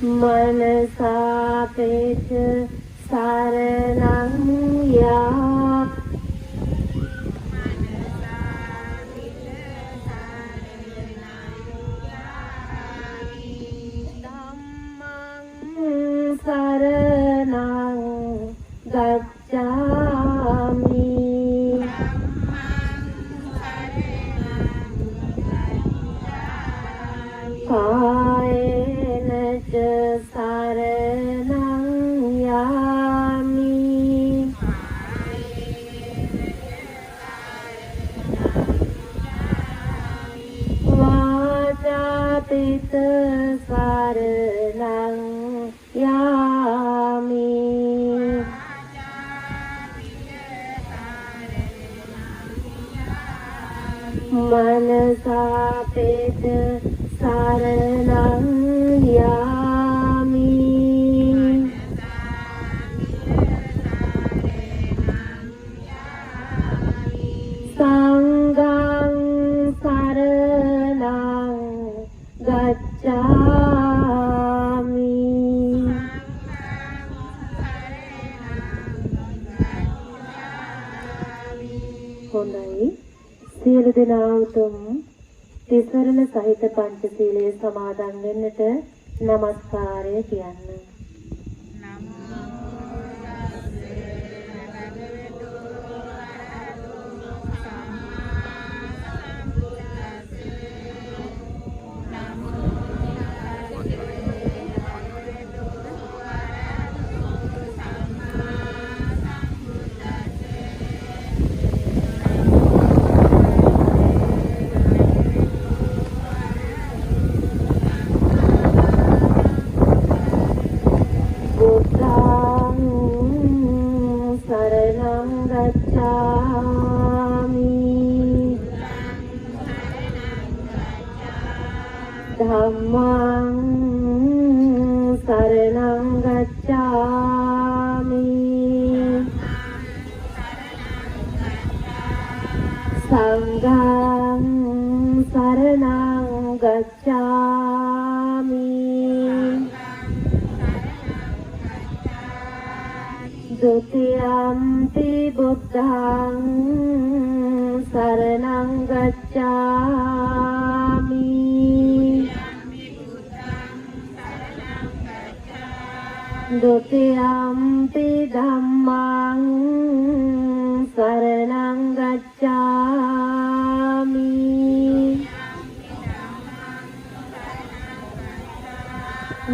मनसापेच सारणं या धम्मं शरणं गच्छामि कायेन च शरणं यामि वाचापित शरणं यामि मनसापेच शरणं यामि संघं शरणं गच्छामि හොඳයි සියලු දෙනා උතුම් තිසරණ සහිත පංචශීලයේ සමාදන් වෙන්නට নমස්කාරය කියන්න. धम्मं शरणं गच्छामि संघं शरणं गच्छामि द्वितीयंपि बुद्धं शरणं गच्छामि द्वितीयंपि धम्मं शरणं गच्छामि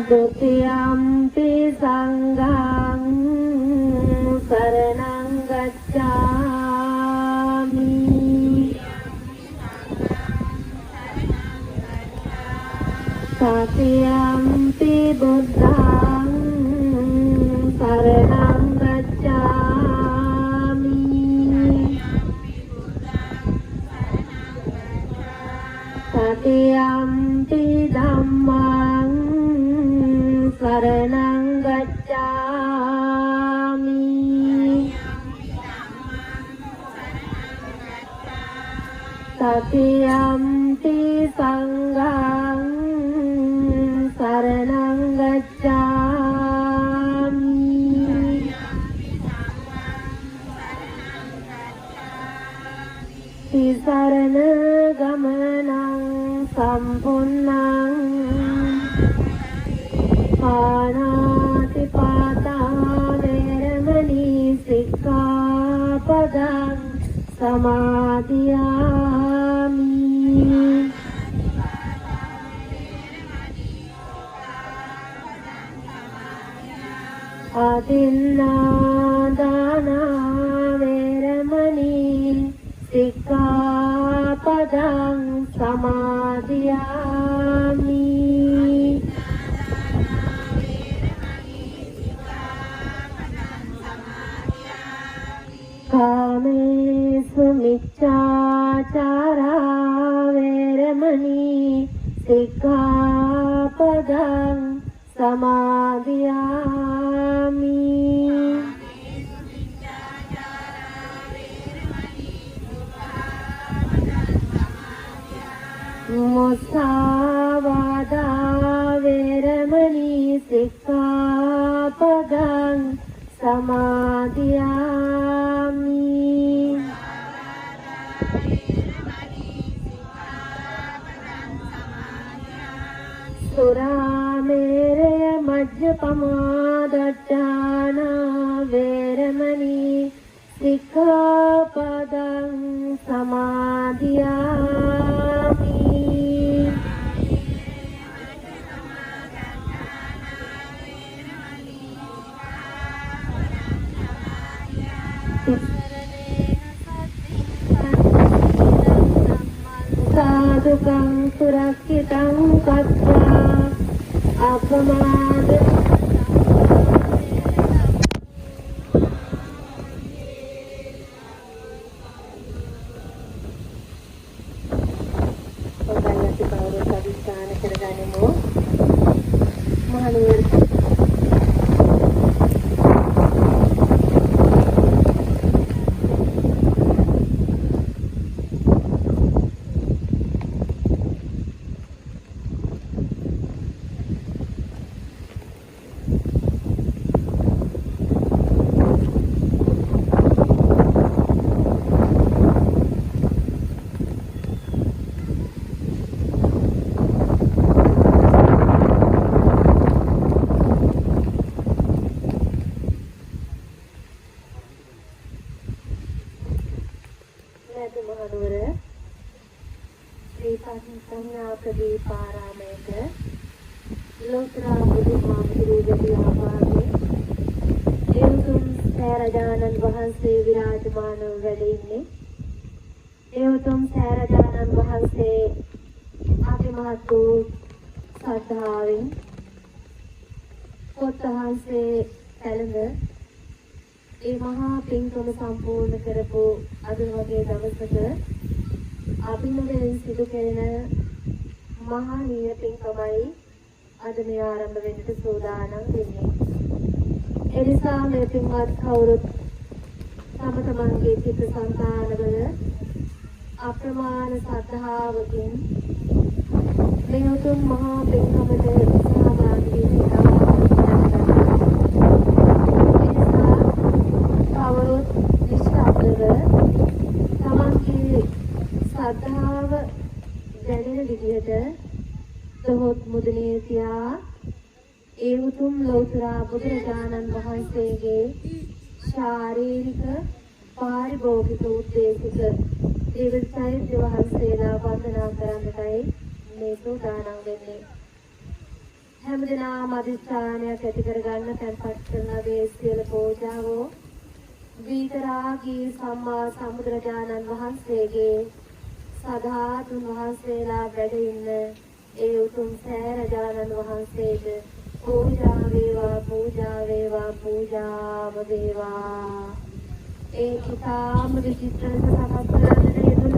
द्वितीयंपि संघं शरणं गच्छामि तृतीयंपि बुद्धं शरणं गच्छामि तृतीयंपि धम्मं शरणं गच्छामि तृतीयंपि संघं शरणं गच्छामि तिसरण गमनं सम्पूर्णं पाणातिपाता वैरमणि सिक्खापदं समादियामि आदिन्नादाना वैरमणि सिक्खापदं समादियामि कामेषु मिच्छाचारा वैरमणि सिक्खापदं समादियामि मुसावादा वैरमणि සික්ඛාපදං සමාදියාමි සුරාමේරය මජ්ජපමාදට්ඨානා වේරමණී සික්ඛාපදං සමාදියාමි සාදුකං සුරක්ෂිතං කତ୍වා අපමාද ඔබලට කවුරුත් අධිෂ්ඨාන කරගනිමු මහනුවර මහනුවර ශ්‍රී පඤ්ඤාපදී පාරාමයක ලෝතර බුදුහාමුදුරුවෝ දෙවියන්ගේ එවුතුම් සෑරජානන් වහන්සේ විරාජමානව වැඩ ඉන්නේ. එවුතුම් සෑරජානන් වහන්සේ අතිමහත් වූ ශ්‍රද්ධාවෙන් පොත් වහන්සේ පැළඳ ඒ මහා පින්කම සම්පූර්ණ කරපු අද වගේ දවසක අභිනවයෙන් සිදු කෙරෙන මහා නීය පින්කමයි අද මේ ආරම්භ වෙන්නට සූදානම් වෙන්නේ. ඒ නිසා මේ පින්වත් කවුරුත් තම තමන්ගේ චිත්ත සංතානවල අප්‍රමාණ ශ්‍රද්ධාවකින් මේ උතුම් මහා පින්කමට සහභාගී වෙනවා. කවුරුත් නිශ්ශබ්දව තමන්ගේ ශ්‍රද්ධාව දැනෙන විදිහට දොහොත් මුදුනේ තියා ඒ උතුම් ලෝතර බුදුරජාණන් වහන්සේගේ ශාරීරික පාරිභෝගික උද්දේශික දේවචෛත්‍ය වහන්සේලා වන්දනා කරන්නටයි මේ සූදානම් වෙන්නේ. හැමදෙනාම අධිෂ්ඨානයක් ඇති කරගන්න තැන්පත් කරන මේ සියලු පූජාවෝ විතරාගී සම්මා සම්බුදුරජාණන් වහන්සේගේ සදාතුන් වහන්සේලා වැඩ ඉන්න ඒ උතුම් සෑරජානන් වහන්සේට පූජා වේවා පූජා වේවා පූජාම වේවා. ඒ කිතාම විචිත්‍ර සකස් කරන්නට යෙදුන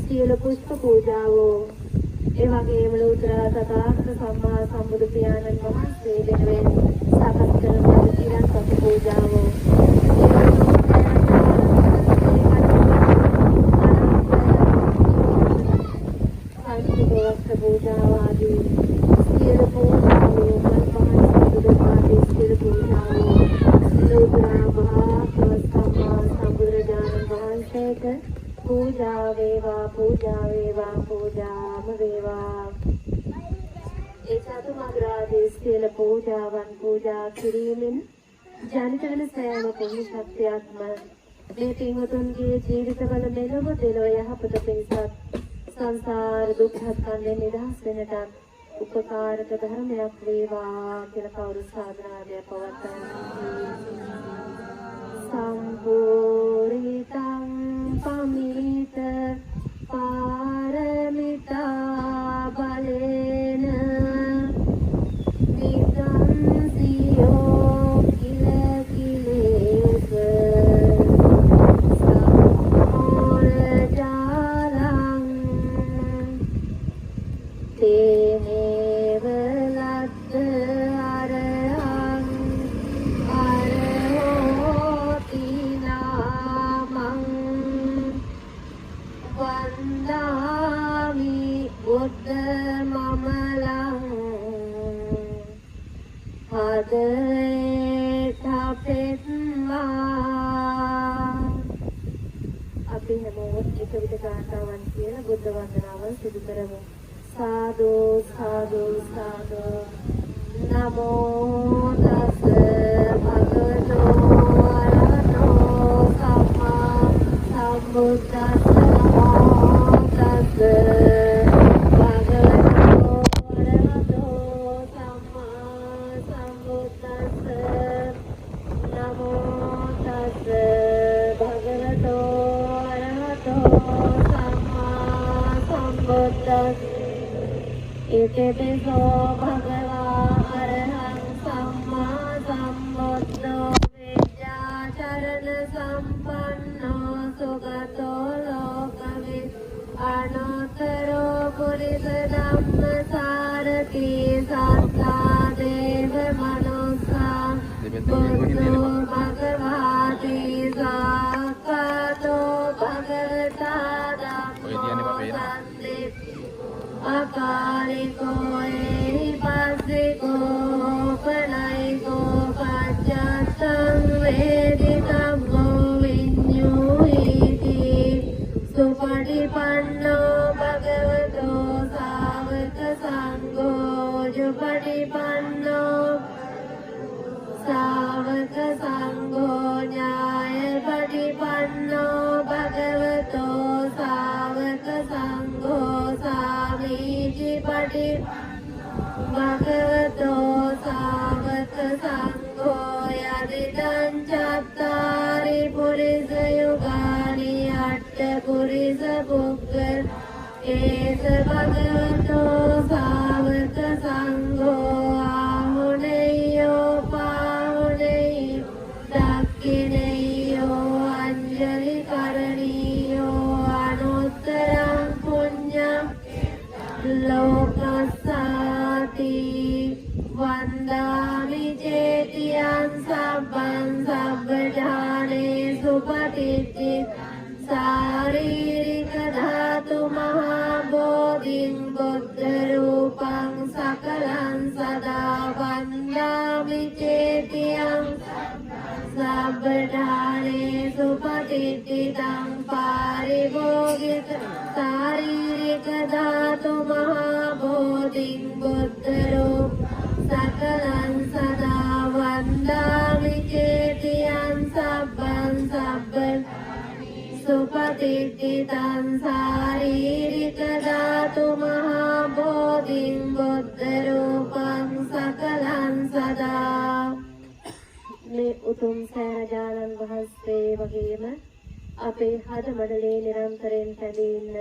සියලු පුෂ්ප පූජාවෝ ඒ වගේම ලෝතර තථාගත සම්මා සම්බුදු පියාණන් වහන්සේ වෙනුවෙන් සකස් කරන තිරන් සතු පූජාවෝ පූජාව ආදී සියලු පූජාවෝ මල්පහන් සියලු පූජාවෝ ලෝතර මහා සම්මා සම්බුදුරජාණන් වහන්සේට පූජා වේවා පූජා වේවා පූජාම වේවා. ඒ චතුමග්‍රාදී සියලු පූජාවන් පූජා කිරීමෙන් ජනිත වන සෑම පුණ්‍ය ශක්තියක්ම මේ පින්වතුන්ගේ ජීවිතවල මෙලොව දෙලොව යහපත පිණිසත් සංසාර දුක් හත්කන්දෙන් නිදහස් වෙනට උපකාරක ධර්මයක් වේවා කියලා කවුරු සාධනාවය පවත්වන්නේ. සම්පූර්ණිතං පමිත පාරමිතා බලේන විදං සියෝ කිල කිලේස තේනේව ලද්ද අරහං අරහෝති නාමං වන්දාමි බුද්ධ මමලං දේශනාව සිදු කරමු. සාදු සාදු සාදු. නමෝ තස් භගවතෝ අරහතෝ සම්මා සම්බුද්දස්ස. නමෝ තස් භගවතෝ අරහතෝ සම්මා සම්බුද්දස්ස. නමෝ තස් භගවතෝ අරහතෝ සම්මා සම්බුද්දස්ස. ඉතිපිසෝ භගවා අරහං සම්මා සම්බුද්ධෝ විද්‍යාචරණ සම්පන්නෝ සුගතෝ ලෝකවිද් අනුත්තරෝ පුරිස ධම්මසාරති සත්තා දේව මනුස්සා බුද්ධෝ භගවාති සාක්ඛාතෝ භගවතා ධම්මෝ සම්දේ අකාලිකෝ එහිපස්සිකෝ පලයිකෝ පච්චත්තං වේදිතම්මෝ විඤ්ඤූහිති සුපටිපන්නෝ භගවතෝ සාවක සංඝෝ ජුපටිපන්නෝ සාවක සංඝෝ ඥායපටිපන්නෝ භගවතෝ සාවක සංඝෝ සාමීචිපටි භගවතෝ සාවක සංඝෝ යදිදං චත්තාරි පුරිස යුගානි අට්ඨ පුරිස පුක්ඛ ඒස භගවතෝ සාවක සංඝෝ ආහුනේයෝ පාහුනේයෝ දක්ඛිනේයෝ අංජලි කරණීයෝ අනුත්තරං පුඤ්ඤං ලෝකස්සාති වන්දාමි චේතියං සබ්බං සබ්බජානේ සුපතිත්ති සාරීරික ධාතු මහා බෝධින් බුද්ධ රූපං සකලං සදා වන්දාමි චේතියං සබ්බජානේ සුපතිත්ති තං පාරිභෝගික සාරීරික ධාතු මහා බෝධින් බුද්ධ රූප සකලං සදා වන්දාමි චේතියං සබ්බං සබ්බ සුපතිත්ති තං සාරීරික ධාතු මහා බෝධින් බුද්ධ රූපං සකලං සදා. මේ උතුම් සෑරජානන් වහන්සේ වගේම අපේ හද මඩලේ නිරන්තරයෙන් පැඳී ඉන්න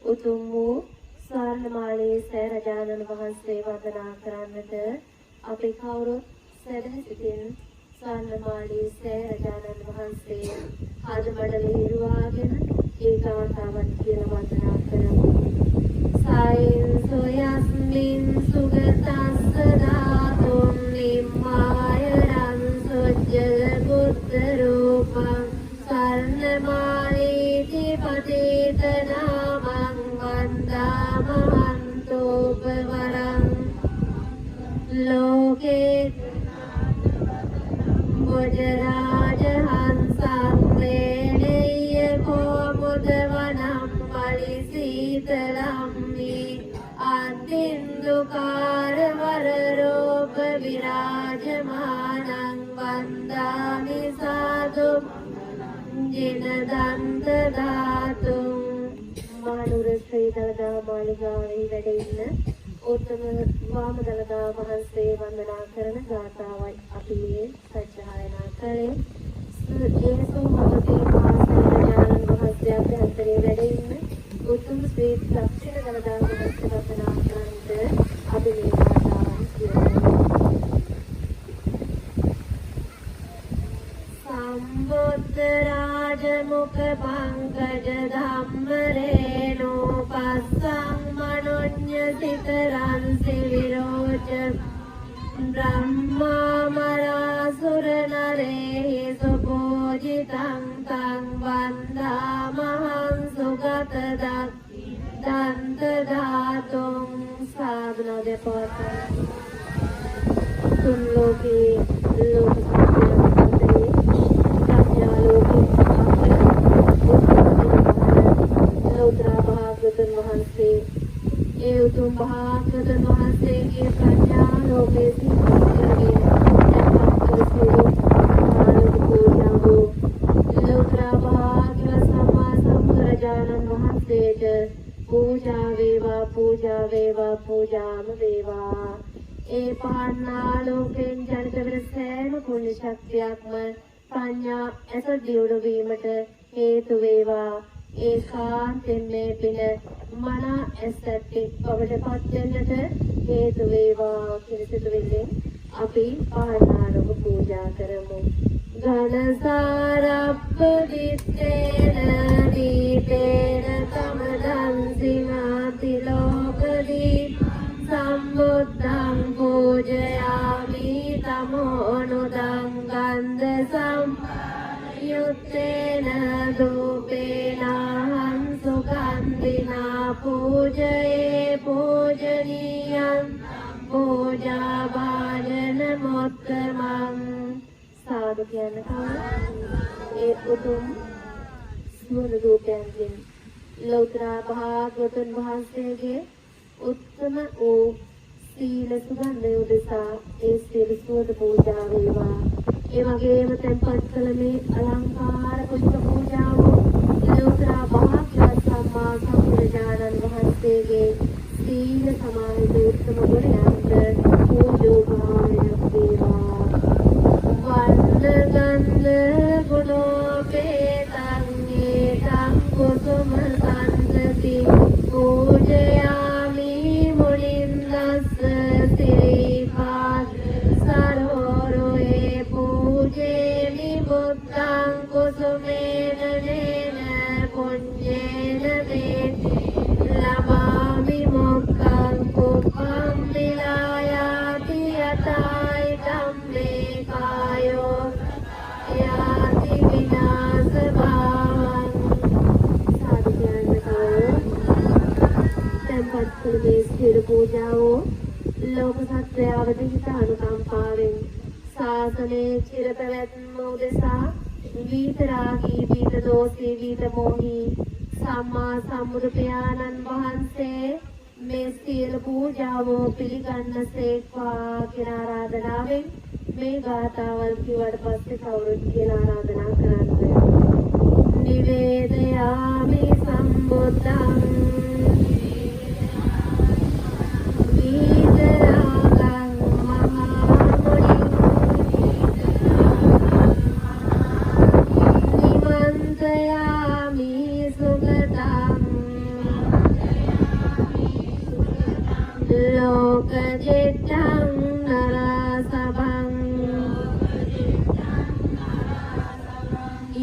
උතුම් වූ ස්වර්ණමාලී සෑරජානන් වහන්සේ වන්දනා කරන්නට අපි කවුරුත් සැදැහැසිතින් ස්වර්ණමාලී සෑරජානන් වහන්සේ හද මඩලේ ඉරුවාගෙන ඒ ගාථාවන් කියලා වන්දනා කරමු. සායින් සොයස්මින් සුගතස්ස ධාතුන් නිම්මාය රං සොජ්ජල බුද්ධ රූපං සර්ණමාලීති පතිත නාමං වන්දාමහන්තෝපවරං ලෝකේ මොජරාජ හංසං වේනෙය්‍ය කෝමුදවනම් පලිසීතලම්මි අත්තින්දුකාර වරරෝප විරාජමානං වන්දාමි සාදු ජිනදන්ත ධාතුං. මහනුවර ශ්‍රී දළදා මාලිගාවේ වැඩ ඉන්න උත්තම වාමදළදා වහන්සේ වන්දනා කරන ගාථාවයි අපි මේ සජ්ජායනා කළේ. යේසු මහතේ පාසලජානන් වහන්සේ අභ්‍යන්තරයේ වැඩ ඉන්න උතුම් ශ්‍රී දක්ෂිණ දළදා වහන්සේ වන්දනා කරන්නට අපි මේ ගාථාවන් කියනවා. සම්බුද්ධ රාජමුඛ පංකජ ධම්ම රේණෝ පස්සං මනොඤ්ඤ සිතරං සිවිරෝච බ්‍රහ්මා මරාසුර නරේහි සුපූජිතං තං වන්දාමහං සුගත දන්ත ධාතුං. සාධනා දෙපොත තුන් ලෝකේ ලෝක ලෞතර භාග්‍යවතුන් වහන්සේ වහන්සේ ඒ උතුම් භාග්‍යවතුන් වහන්සේගේ ප්‍රඥා ලෝකයේ සිටින ලෝතර භාග්‍යවත් සම්මා සම්බුදුරජාණන් වහන්සේට පූජා වේවා පූජා වේවා පූජාම වේවා. ඒ පහන්නාලෝකෙන් ජනිත වෙන සෑම පුණ්‍ය ශක්තියක්ම ප්‍රඥා ඇස දියුණු වීමට හේතු වේවා. ඒකාන්තයෙන් මේ පින මන ඇසටි බවට පත් වෙන්නට හේතු වේවා කියන සිතුවිල්ලෙන් අපි පහන්නාලෝක පූජා කරමු. ඝනසාරප්පදිත්තේන දීපේන තමදං සිනාති ලෝකදී සම්බුද්ධං පූජයාමි තමෝනුදං ගන්ධ සම්යුත්තේන ධූපේන හංසුගන්ධිනා පූජයේ පූජනීයං පූජා භාජන මොත්තමං. සාදු කියන ඒ උතුම් ස්මෘති රූපයෙන් ලෞතර භාග්‍යවතුන් වහන්සේගේ උත්තම වූ සීල සුගන්ධය උදෙසා ඒ සීල සුවඳ පූජා වේවා. ඒ වගේම tempත් කළ මේ අලංකාර පුෂ්ප පූජාව ලෞතර භාග්‍යවත් සම්මා සම්බුදුරජාණන් වහන්සේගේ සීල සමාහිත උත්තම ගුණයන්ට පූජෝභාවයක් වේවා. වන්දගන්ධ ගුණෝපේතං ඒතං කුසුම සම්සති පූජයාමි මුනින්දස්ස සිරිපාද සරෝරේ පූජේමි බුද්ධං කුසුමේන නේන පුඤ්ඤේන මේ ලබාමි මොක්ඛං කුප්පං විලායාති යතයි ධම්මේ කායෝ යාති විනාශ භාවං. සාදු කියන්නකෝ tempත් කුලේ සිර පූජාවෝ ලෝක සත්‍යවද හිත අනුකම්පාවෙන් ශාසනයේ චිර පැවැත්ම උදෙසා විතරාගී විත දෝෂී විත මොහි සම්මා සම්බුදු පියාණන් වහන්සේ මේ සියලු පූජාවෝ පිළිගන්නසේක්වා කියන ආරාධනාවෙන් මේ ගාථාවල් කිව්වට පස්සේ කවුරුත් කියලා ආරාධනා කරන්නේ. නිවේදයාමි සම්බුද්ධං විතරාගං මහා නිමන්තයාමි සුගතං ලෝකජිත්තං නරසභං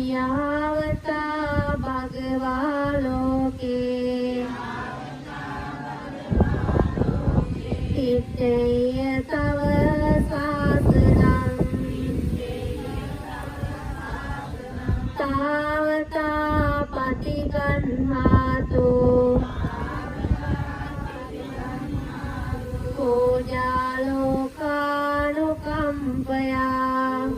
යාවතා භගවා ලෝකේ ඉත්තේය තව සාසනං තාවතා පටිගන්හාතු පූජා ලෝකානුකම්පයා.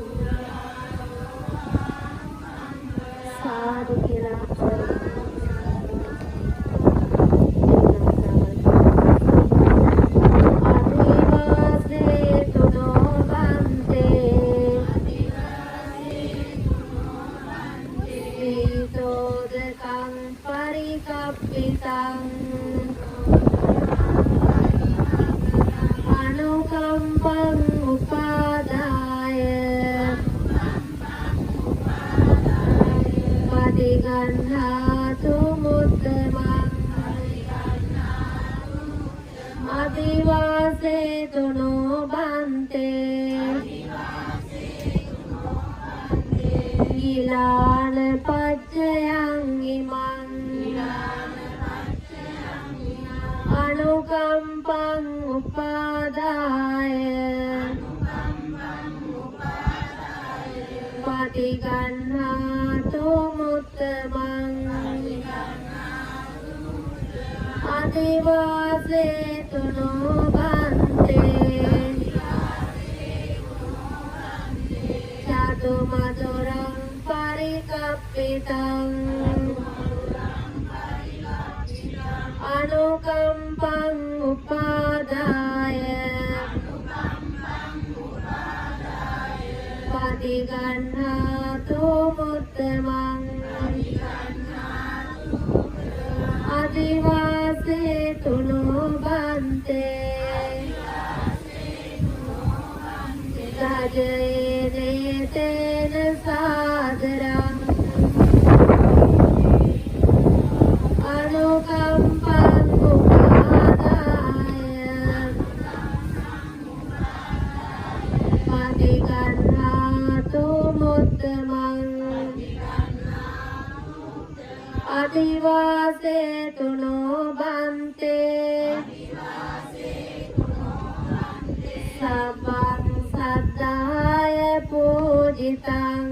සාදු කියලා අදිවාසේ තුනෝ බන්තේ සීතෝදකං පරිකප්පිතං අනුකම්පං උපාදාය පටිගන්හාතු මුත්තමං අදිවාසේ තුනෝ බන්තේ ගිලාන පච්චයං ඉමං අනුකම්පං උපාදාය පටිගන්හාතු මුත්තමං අදිවාසේ තුනෝ බන්තේ චතු මధుරං පරිකප්පිතං අනුකම්පං අධිගන්හාතු මුත්තමං අදිවාසේ තුනෝ බන්තේ රජයේ තේන සාදරං අනුකම්පං උපාදාය අධිගන්හාතු මුත්තමං අදිවාසේ තුනෝ බන්තේ සබ්බං සද්ධාය පූජිතං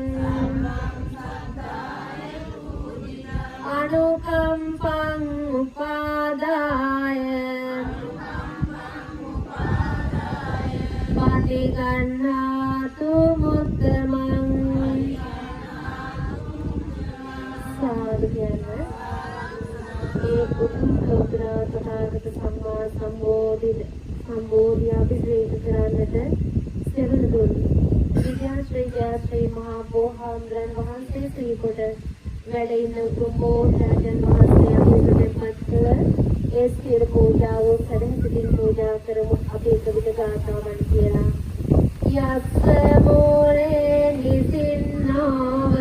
අනුකම්පං උපාදාය පටිගන්හාතු මුත්තමං සාදු කියන්න ඒ උතුම් ලෝතර තථාගත සම්මා සම්බෝධිය අභිෂේක කරන්නට සෙවන දුන් විද්‍යාශ්‍රී ජයශ්‍රී මහා බෝධිසත්වයන් වහන්සේ ශ්‍රී කොට වැඩ ඉන්න උතුම් බෝධිසත්වයන් වහන්සේ අපිට පත් කළ ඒ සියලු පූජාව සදහසිතින් පූජා කරමු. අපි එක විට ගාථාවන් කියලා යස්ස මෝරේ නිසින්නෝව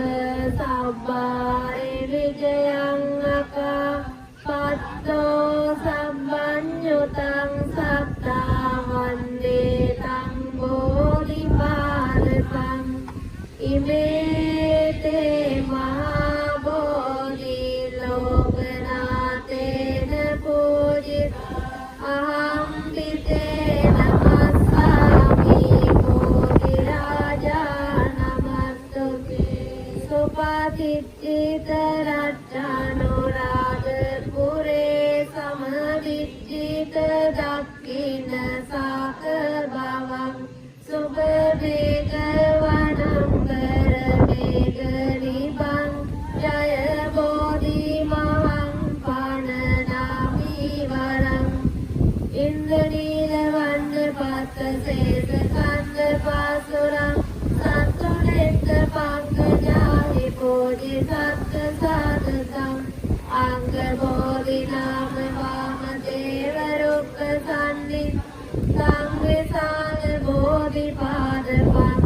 සබ්බාය විජයං අකා පත්තෝ සම්බඤ්ඤුතං සත්තා වන්දේ තං බෝධිපාලකං ඉමේතේ මහා බෝධි ලෝකනාතේන පූජිත අහං පිතේ නමස්සාමි බෝධි රාජා නමස්තුති සුපතිච්චිත රච්චානුරාග පුරේ සමදිච්චිත දක්ඛින සාක භවං සුභවේග වනම්බර වේග නිබං ජය බෝධි මහං පණනාමි වරං ඉන්ද්‍රනීල වන්න පත්ත සේස කන්ද පාසුරං සත්තුනෙත්ත පංකජාහි පෝජි සත්ත සාධකං අංග බෝධි නාම වාම දේව රුක්ක සන්නි සංවිසාල බෝධි පාදපං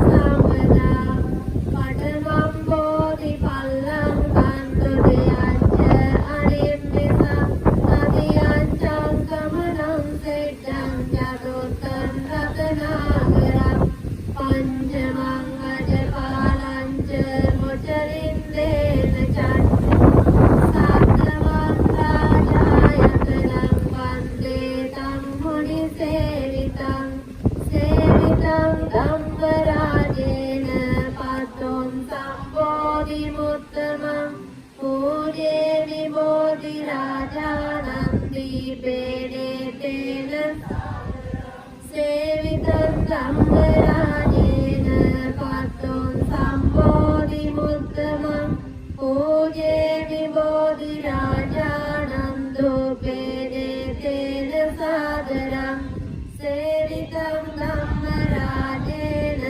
සම්පදා පඨමං බෝධි පල්ලං කන්තු දෙයංච අනිම්මිසං නදියං චංකමනං සෙට්ඨං චතුත්තං රතනාගරං පංචමං අජපාලං ච මුචරින්දේන චන් සාත්තමං රාජායතනං වන්දේ තං මුනි සේවිතං සේවිතං ගම්බරාජේන පත්තොං සම්බෝධි මුත්තමං පූජේ විබෝධි රාජානං දීපේනේ තේන සේවිතං ගම්බරාජේන පත්තොං සම්බෝධි මුත්තමං පූජේ විබෝධි රාජානං දූපේනේ තේන සාදරං සේවිතං ධම්මරාජේන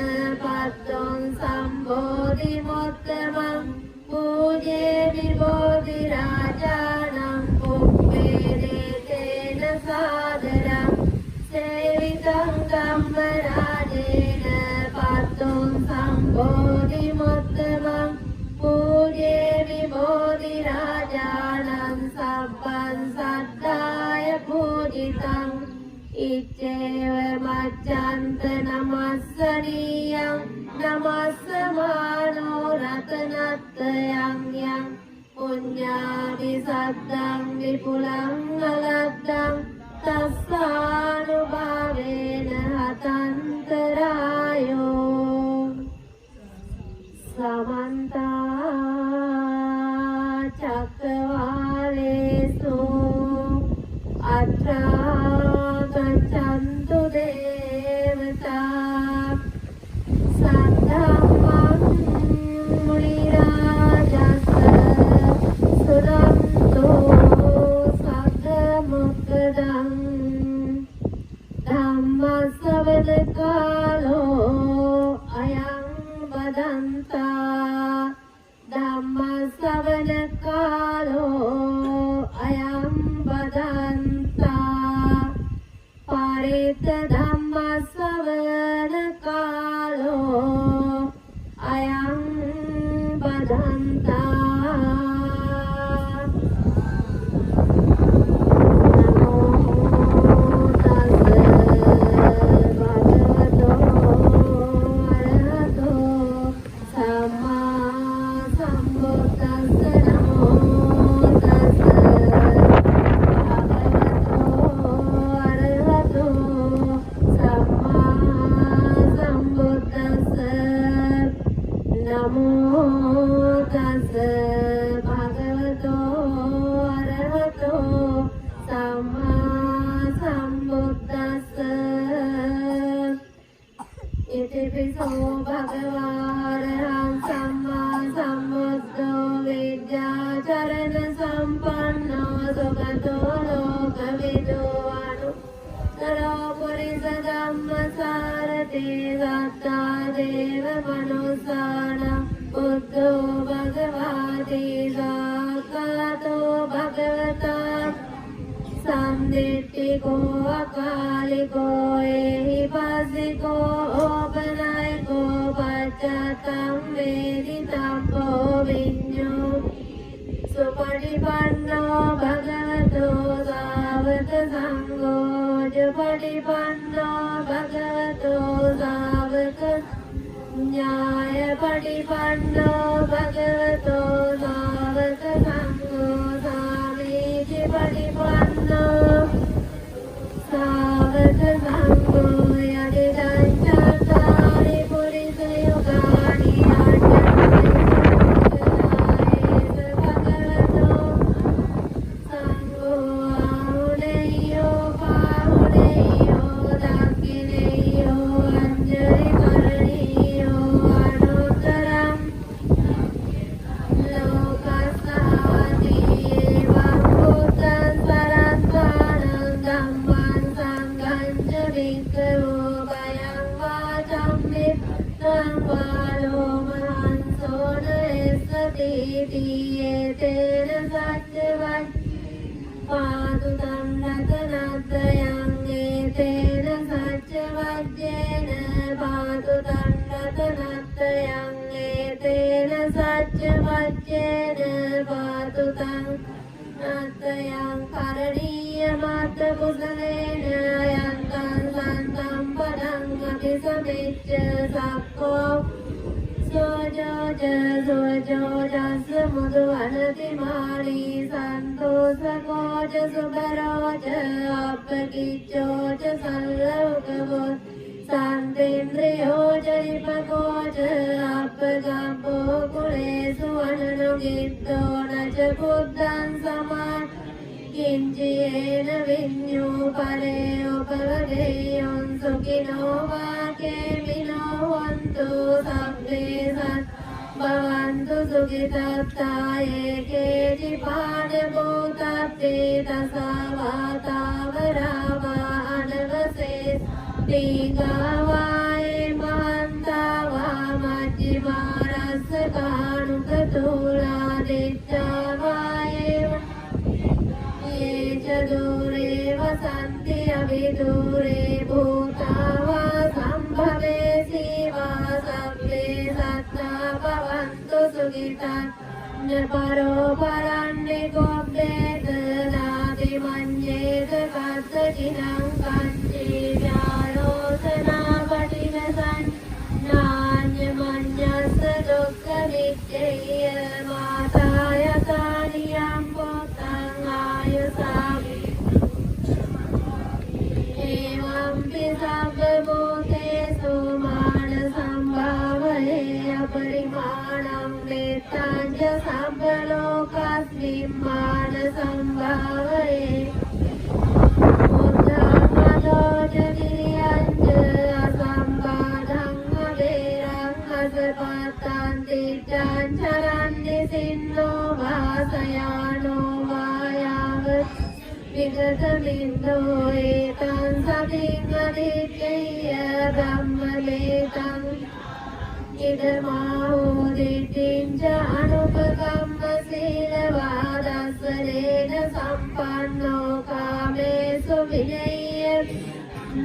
පත්තොං සම්බෝධි මුත්තමං පූජේ විබෝධි රාජානං පුප්පේනේ තේන සාදරං සේවිතං ධම්මරාජේන පත්තොං සම්බෝධි මුත්තමං පූජේ විබෝධි රාජානං සබ්බං සද්ධාය පූජිතං ඉච්ඡේව මච්ඡන්ත නමස්සනීයං නමස්සමානෝ රතනත්තයං යං පුඤ්ඤාදි සද්දං විපුලං අලද්දං තස්සානුභාවේන හතන්තරායෝ සමන්තා චක්කවාලේසු අත්‍රා ගච්ඡන්තු දේවතා සද්ධම්මං මුනි රාජස්ස සුනන්තෝ සග්ග මොක්ඛදං ධම්ම ශ්‍රවණ කාලෝ අයං පරිත්ත ධම්මස්සවන කාලෝ අයං බදන්තා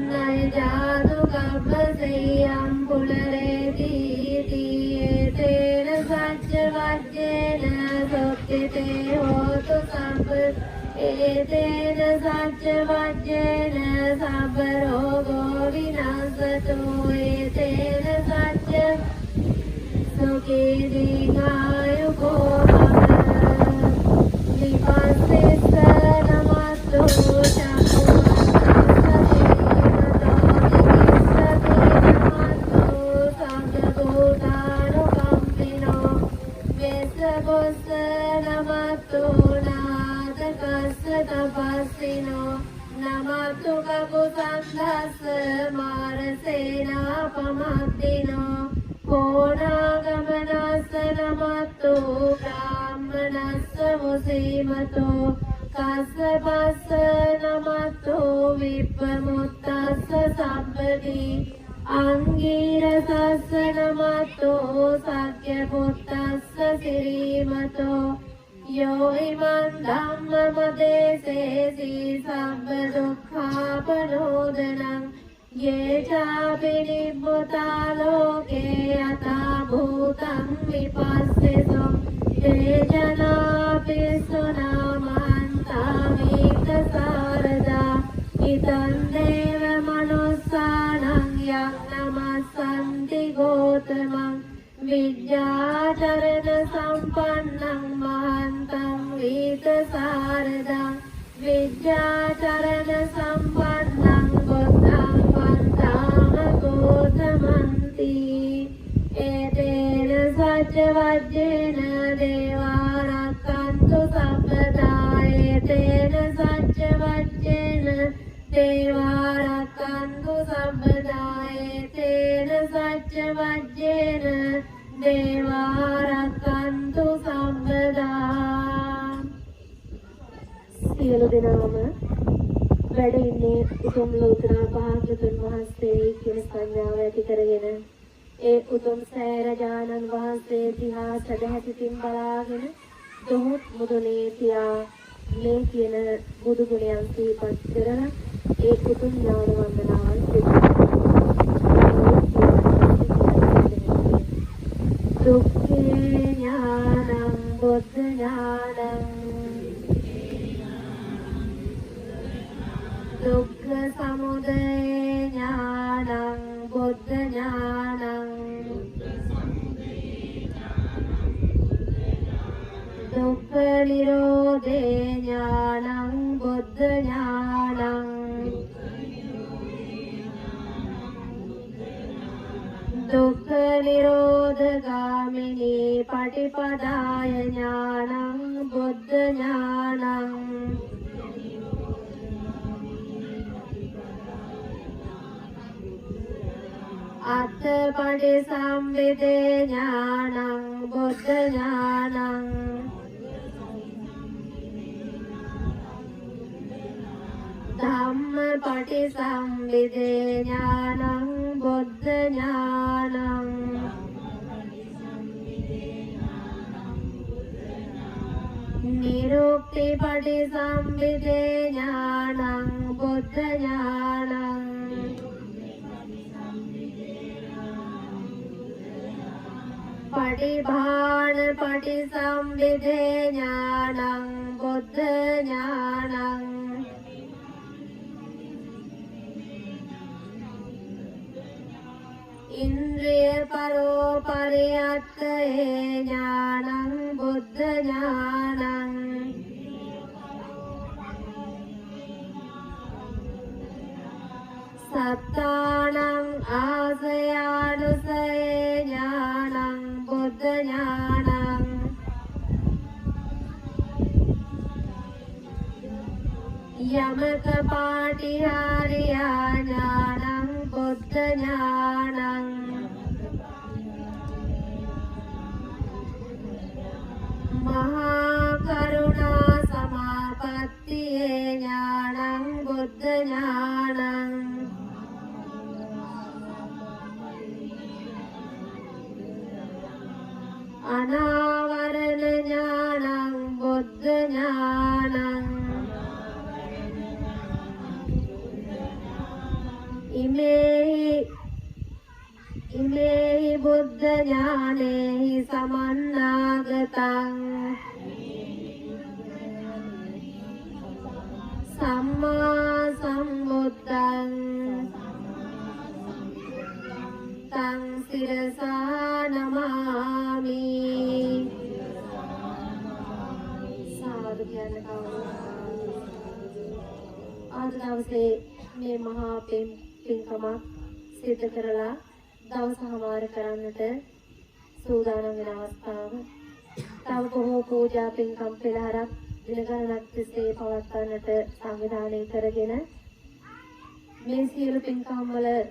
නයිජාතු කබ්බසෙයම් පුනරේති තේන සච්ච වජ්ජේන සොක්ඛිතේ හෝතු සම්ප ඒතේන සච්ච වජ්ජේන සබ්බ රෝගෝ විනාශතු ඒතේන සච්ච සුඛී දීඝායුකෝ විපස්සෙස්ස නමස්තු නමතු කපුසන්දස්ස මාරසේනා පමද්දිනෝ කෝණාගමනස්ස නමතු බ්‍රාහ්මනස්ස මුසීමතෝ කස්සපස්ස නමතු විප්පමුත්තස්ස සම්පදී අංගීරසස්ස නමතු සක්්‍ය පුත්තස්ස සිරීමතෝ යෝයිමන් ධම්මමදේසේසි සබ්බ දුක්ඛාපනෝදනං යේ චාපි නිබ්බුතා ලෝකේ යථා භූතං විපස්සෙසෝ තේ ජනාපි සුනාමන්තා වික්ඛසාරදා ඉතං දේව මනුස්සානං යං නමස්සන්ති ගෝතමං විද්‍යාචරණ සම්පන්නං මහන්තං වික්ඛසාරදං විද්‍යාචරණ සම්පන්නං බුද්ධං වන්දාම ගෝතමන්ති ඒතේන සච්ච වජ්ජේන දේවාරක්ඛන්තු සම්පදා ඒතේන සච්ච වජ්ජේන දේවාරක්ඛන්තු සම්පදා ඒතේන සච්ච වජ්ජේන දේවාරක්ඛන්තු සම්පදා සියලු දෙනාම වැඩ ඉන්නේ උතුම් ලෝතර භාග්‍යතුන් වහන්සේ කියන සංඥාව ඇති කරගෙන ඒ උතුම් සෑරජානන් වහන්සේ දිහා සදහැසිතින් බලාගෙන දොහොත් මුදුනේ තියා මේ කියන බුදු ගුණයන් සිහිපත් කරලා ඒ උතුම් ඥාන වන්දනාවන් දුක්ඛේ ඥානං බුද්ධ ඥානං දුක්ඛ සමුදය ඥානං බුද්ධ ඥානං දුක්ඛ නිරෝධේ ඥානං බුද්ධ ඥානං දුක්ඛ නිරෝධගාමිනී පටිපදාය ඥානං බුද්ධ ඥානං අත්ථපටිසම්භිදේ ඥානං බුද්ධ ඥානං ධම්මපටිසම්භිදේ ඥානං බුද්ධ ඥානං නිරුක්තිපටිසම්භිදේ ඥානං බුද්ධ ඥානං පටිභාන පටිසම්භිදේ ඥානං බුද්ධ ඥානං ඉන්ද්‍රිය පරෝ පරියත්තේ ඥානං බුද්ධ ඥානං සත්තානං ආසයානුසයේ ඥානං බුද්ධ ඥානං යමක පාටිහාරියා ඥානං බුද්ධ ඥානං මහා කරුණා සමාපත්තියේ ඥානං බුද්ධ ඥානං අනාවරණ ඥානං බුද්ධ ඥානං ඉමේහි බුද්ධ ඥානේහි සමන්නාගතං සම්මා සම්බුද්ධං තං සිරසා නමාමි සාදු කියන අද දවසේ මේ මහා පින්කමක් සිදු කරලා දවස හමාර කරන්නට සූදානම් වෙන අවස්ථාව. තව බොහෝ පූජා පින්කම් පෙරහරක් දින ගණනක් තිස්සේ පවත්වන්නට සංවිධානය කරගෙන මේ සියලු පින්කම් වල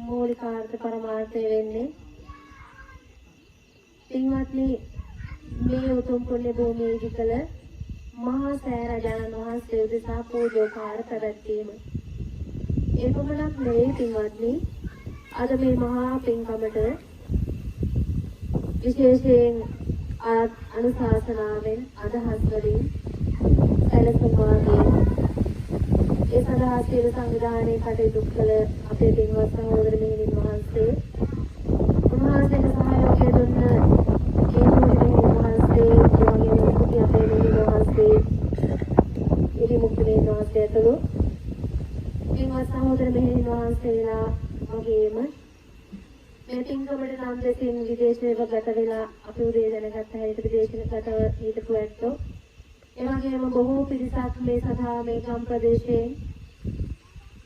මූලිකාර්ථ පරමාර්ථය වෙන්නේ පින්වත්නි මේ උතුම් පුණ්‍ය භූමියේදී කළ මහා සෑ රජාණන් වහන්සේ උදෙසා පූජෝපහාර පැවැත්වීම. ඒ පමණක් නෙවෙයි පින්වත්නි අද මේ මහා පින්කමට විශේෂයෙන් අනුශාසනාවෙන් අදහස් වලින් සැලසුම් වාගේ ඒ සඳහා සියලු සංවිධානයේ කටයුතු කළ අපේ පින්වත් සහෝදර මෙහෙණින් වහන්සේ උන්වහන්සේට සහයෝගය දුන්න ඒ මුනිමෙහෙණින් වහන්සේ ඒ වගේම කුටි අපේ මෙහෙණින් වහන්සේ ඉරිමුක්ති මෙහෙණින් වහන්සේ ඇතුළු පින්වත් සහෝදර මෙහෙණින් වහන්සේලා වගේම මේ පින්කමට නම් දෙසින් විදේශයක ගත වෙලා අපි උදේ දැනගත්ත හැටියට විදේශයකට හිටපු ඇත්තෝ ඒ වගේම බොහෝ පිරිසක් මේ සදා මේ ගම් ප්‍රදේශයෙන්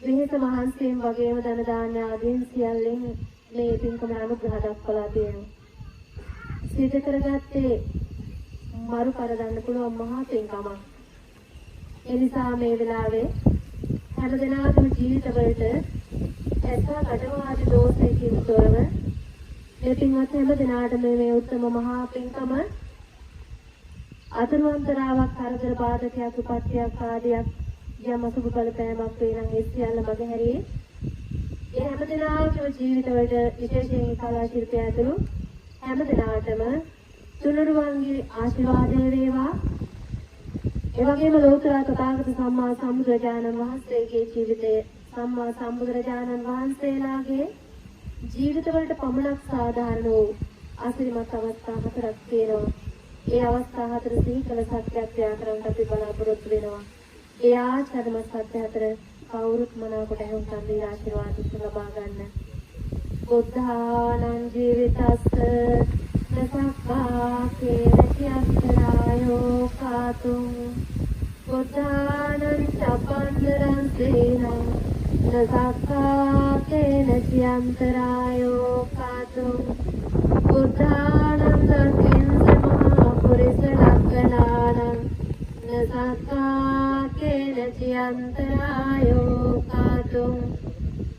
විහිත මහන්සියෙන් වගේම ධන දාන ආදීන් සියල්ලෙන් මේ පින්කම අනුග්‍රහ දක්වලා තියෙනවා. සිත කරගත්තේ මරු කරගන්න පුළුවන් මහා පින්කමක්. ඒ නිසා මේ වෙලාවේ හැම දිනකටම ජීවිතවලට ඇසා කටවාදී දෝෂයකින් තොරව මේ පින්වත් හැම දිනාටම මේ උත්තම මහා පින්කම අතුරුන්තරාවක් කරදර බාධකයක් උපත්යක් ආදියක් යම් අසුබ බලපෑමක් වේ නම් ඒ සියල්ල මගහැරී ඒ හැම දිනාගේම ජීවිතවලට විශේෂයෙන් කලා ශිල්පය ඇතුළු හැම දිනාටම තුනුරුවන්ගේ ආශිර්වාදය වේවා. ඒ වගේම ලෝතර තථාගත සම්මා සම්බුදුරජාණන් වහන්සේගේ ජීවිතයේ සම්මා සම්බුදුරජාණන් වහන්සේලාගේ ජීවිතවලට පමණක් සාධාරණ වූ ආශිර්වාද අවස්ථා හතරක් තියෙනවා. ඒ අවස්ථා හතර සිහි කළ සත්‍යත්‍යා කරන්න අපි බලාපොරොත්තු වෙනවා. ඒ ආචාර්යම සත්‍ය හතර කවුරුත් මනාවකට හුඟන් දී ආශිර්වාද ලබා ගන්න. බුද්ධානං ජීවිතස්ස නසක්ඛා කේනචියස්තරායෝ කාතුං බුද්ධානං චපන්දරං සේනං නසක්ඛා කේනචියන්තරායෝ කාතුං බුද්ධානං පුරිස ලක්ඛනානං නසක්ඛා කේනචියන්තරායෝ කාතුං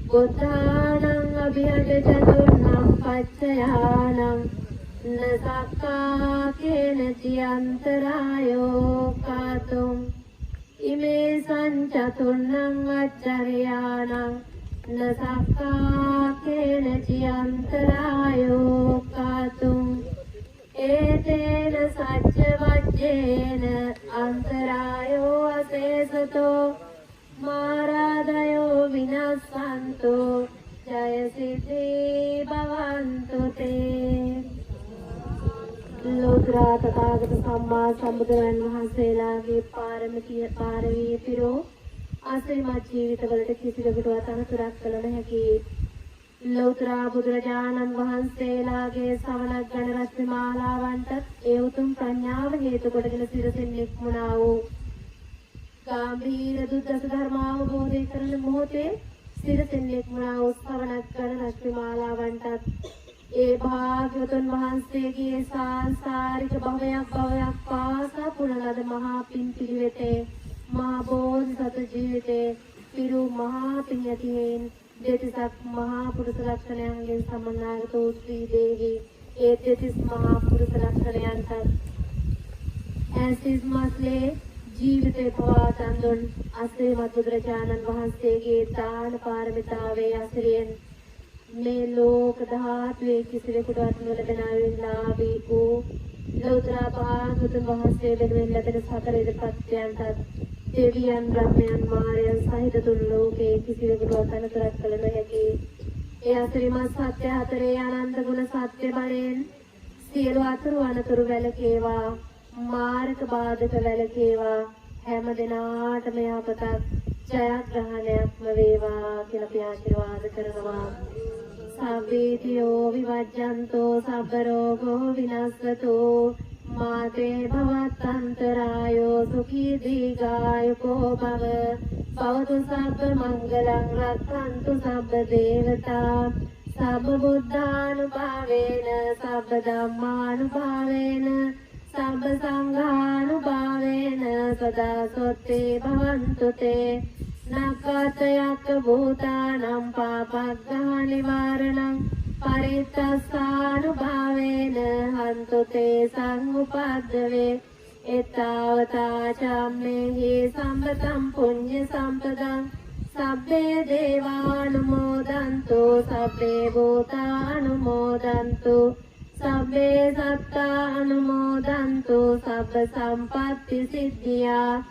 බුද්ධානං අභිහට චතුර්ණං පච්චයානං නසක්ඛා කේනචියන්තරායෝ කාතුං ඉමේ සංචතුර්ණං අච්චරයානං නසක්ඛා කේනචියන්තරායෝ කාතුං ඒතේන සච්ච වජ්ජේන අන්තරායෝ අසේසතෝ මාරාදයෝ විනස්සන්තෝ ජය සිද්ධී භවන්තු තේ. ලෝතර තථාගත සම්මා සම්බුදුරන් වහන්සේලාගේ පාරමී පිරෝ ආශ්‍රමත් ජීවිතවලට කිසිවෙකුටවත් අනතුරක් කළ නොහැකි ලෝතර බුදුරජාණන් වහන්සේලාගේ ශ්‍රවණ ගණ රත්න මාලාවන්ට ඒ උතුම් ප්‍රඥාව හේතු කොටගෙන සිරසින් නික්මුණා වූ ගාම්භීර දුද්දස ධර්මාවබෝධය කරන මොහොතේ සිරසින් නික්මුණා වූ ශ්‍රවණ ගණ රත්න මාලාවන්ට ඒ භාග්‍යවතුන් වහන්සේගේ සාංසාරික භවයක් පාසා පුරලද මහා පින් පිළිවෙතේ මහා බෝධිසත්ව ජීවිතේ පිරු මහා පින් ඇතියෙන් දෙතිසක් මහා පුරුෂ ලක්ෂණයන්ගෙන් සමන්නාගත වූ ශ්‍රී දේවී ඒ දෙතිස් මහා පුරුෂ ලක්ෂණයන්ට ඇසිස් මස්ලේ ජීවිතේ පවාතන් දුන් අසිරිමත් බුදුරජාණන් වහන්සේගේ දාන පාරමිතාවේ අසිරියෙන් මේ ලෝක ධාතුවේ කිසිවෙකුටවත් නොලැබෙන ආවිලාභී වූ ලෝතර භාගතුන් වහන්සේ වෙනුවෙන් ලැබෙන සතර ඉද ප්‍රත්‍යයන්ට දෙවියන් බ්‍රහ්මයන් මාරයන් සහිත ලෝහිත තුන් ලෝකේ කිසිවෙකුට අනතුරක් කළ නොහැකි ඒ අසිරිමත් සත්‍ය හතරේ අනන්ත ගුණ සත්‍ය බලයෙන් සියලු අතුරු අනතුරු වැළකේවා මාර්ග බාධක වැළකේවා හැම දිනාටම යහපතක් ජයග්‍රහණයක්ම වේවා කියලා අපි ආශිර්වාද කරනවා. සබ්බීතියෝ විවජ්ජන්තෝ සබ්බ රෝගෝ විනස්සතෝ මාතේ භවත්තන්තරායෝ සුඛී දීඝායුකෝ භව භවතු සබ්බ මංගලං රක්ඛන්තු සබ්බ දේවතා සබ්බ බුද්ධානුභාවේන සබ්බ ධම්මානුභාවේන සබ්බ සංඝානුභාවේන සදා සොත්තේ භවන්තු තේ නක්ඛතයක්ඛ භූතානම් පාපග්ගහ නිවාරණං පරිත්තස්සානුභාවේන හන්තු තේ සංඋපද්දවේ එතාවතා චම්මේහි සම්පතං පුඤ්ඤ සම්පදං සබ්බේ දේවානුමෝදන්තු සබ්බේ භූතානුමෝදන්තු සබ්බේ සත්තානුමෝදන්තු සබ්බ සම්පත්ති සිද්ධියා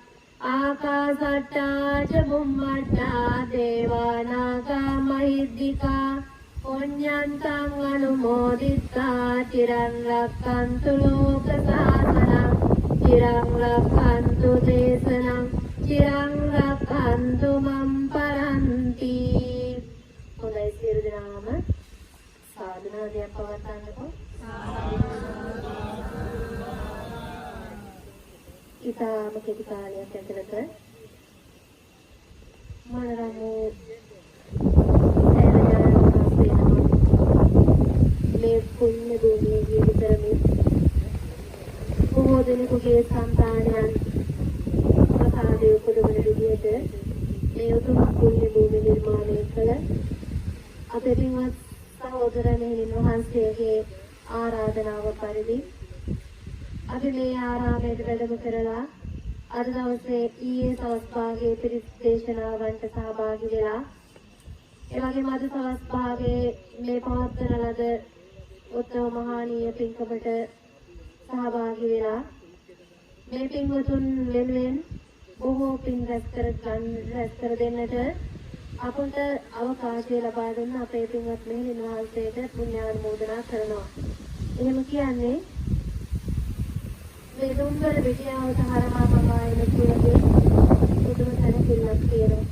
ආකාසට්ටා ච බුම්මට්ටා දේවානාගා මහිද්దికා පුඤ්ඤන්තං අනුමෝදිත්වා චිරං රක්ඛන්තු ලෝක සාසනං චිරං රක්ඛන්තු දේශනං චිරං රක්ඛන්තු මම් පරන්ති. හොඳයි සියලු දෙනාම සාධනාදයක් පවත්වන්නකෝ. ඉතාම කෙටි කාලයක් ඇතුළත මනරමු මේ පුණ්‍ය භූමියේ විතරමින් බොහෝ දෙනෙකුගේ සංතානයන් ප්‍රසාදයේ උපදවන විදිහට මේ උතුම් පුණ්‍ය භූමිය නිර්මාණය කළ අපේ පින්වත් සහෝදරයන් වහන්සේගේ ආරාධනාව පරිදි අපි මේ ආරාමයට වැඩම කරලා අද දවසේ ඊයේ සවස් භාගයේ පිරිත් දේශනාවන්ට සහභාගී වෙලා ඒ වගේම අද සවස් භාගයේ මේ පවත්වන ලද උත්තම මහානීය පින්කමට සහභාගී වෙලා මේ පින්වතුන් වෙනුවෙන් බොහෝ පින් රැස් කර දෙන්නට අපට අවකාශය ලබා දුන්න අපේ පින්වත් මෙහෙණින් වහන්සේට පුණ්‍යානුමෝදනා කරනවා. එහෙම කියන්නේ මේ දුම්බර විද්‍යාවට හරහා මම ආයෙත් කියන්නේ පුදුම තැනකින්වත් කියනවා.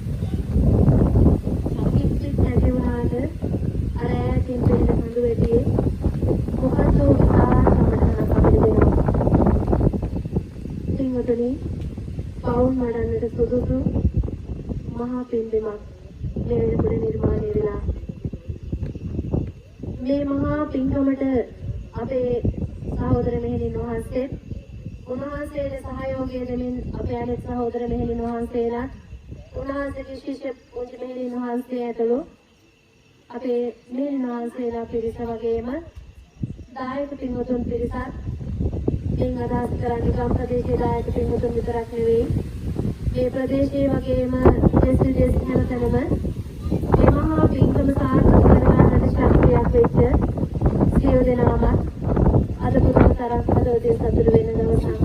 කිසිත් නැති වුණාට අර ඈතින් දෙන හඳු වෙදී මොකද උදාහරණයක් අපිට දෙනවා. පින්වතුනි පවුන් මඩන්නට සුදුසු මහා පින්බිමක් මේ වෙනකොට නිර්මාණය වෙලා මේ මහා පින්කමට අපේ සහෝදර මෙහෙණින් වහන්සේ උන්වහන්සේට සහයෝගය දෙමින් අපේ අනෙක් සහෝදර මෙහෙණින් වහන්සේලා උන්වහන්සේගේ ශිෂ්‍ය පුංචි මෙහෙණින් වහන්සේ ඇතුළු අපේ මෙහෙණින් වහන්සේලා පිරිස වගේම දායක පින්වතුන් පිරිසත් පින් අදහස් කරන්නේ ගම් ප්‍රදේශයේ දායක පින්වතුන් විතරක් නෙවෙයි මේ ප්‍රදේශයේ වගේම දෙස් හැමතැනම මේ මහා පින්කම සාර්ථක කරගන්නට ශක්තියක් වෙච්ච සියලු දෙනාම අද පුදුම තරම් අදෝදී සතුටු වෙන දවසක්.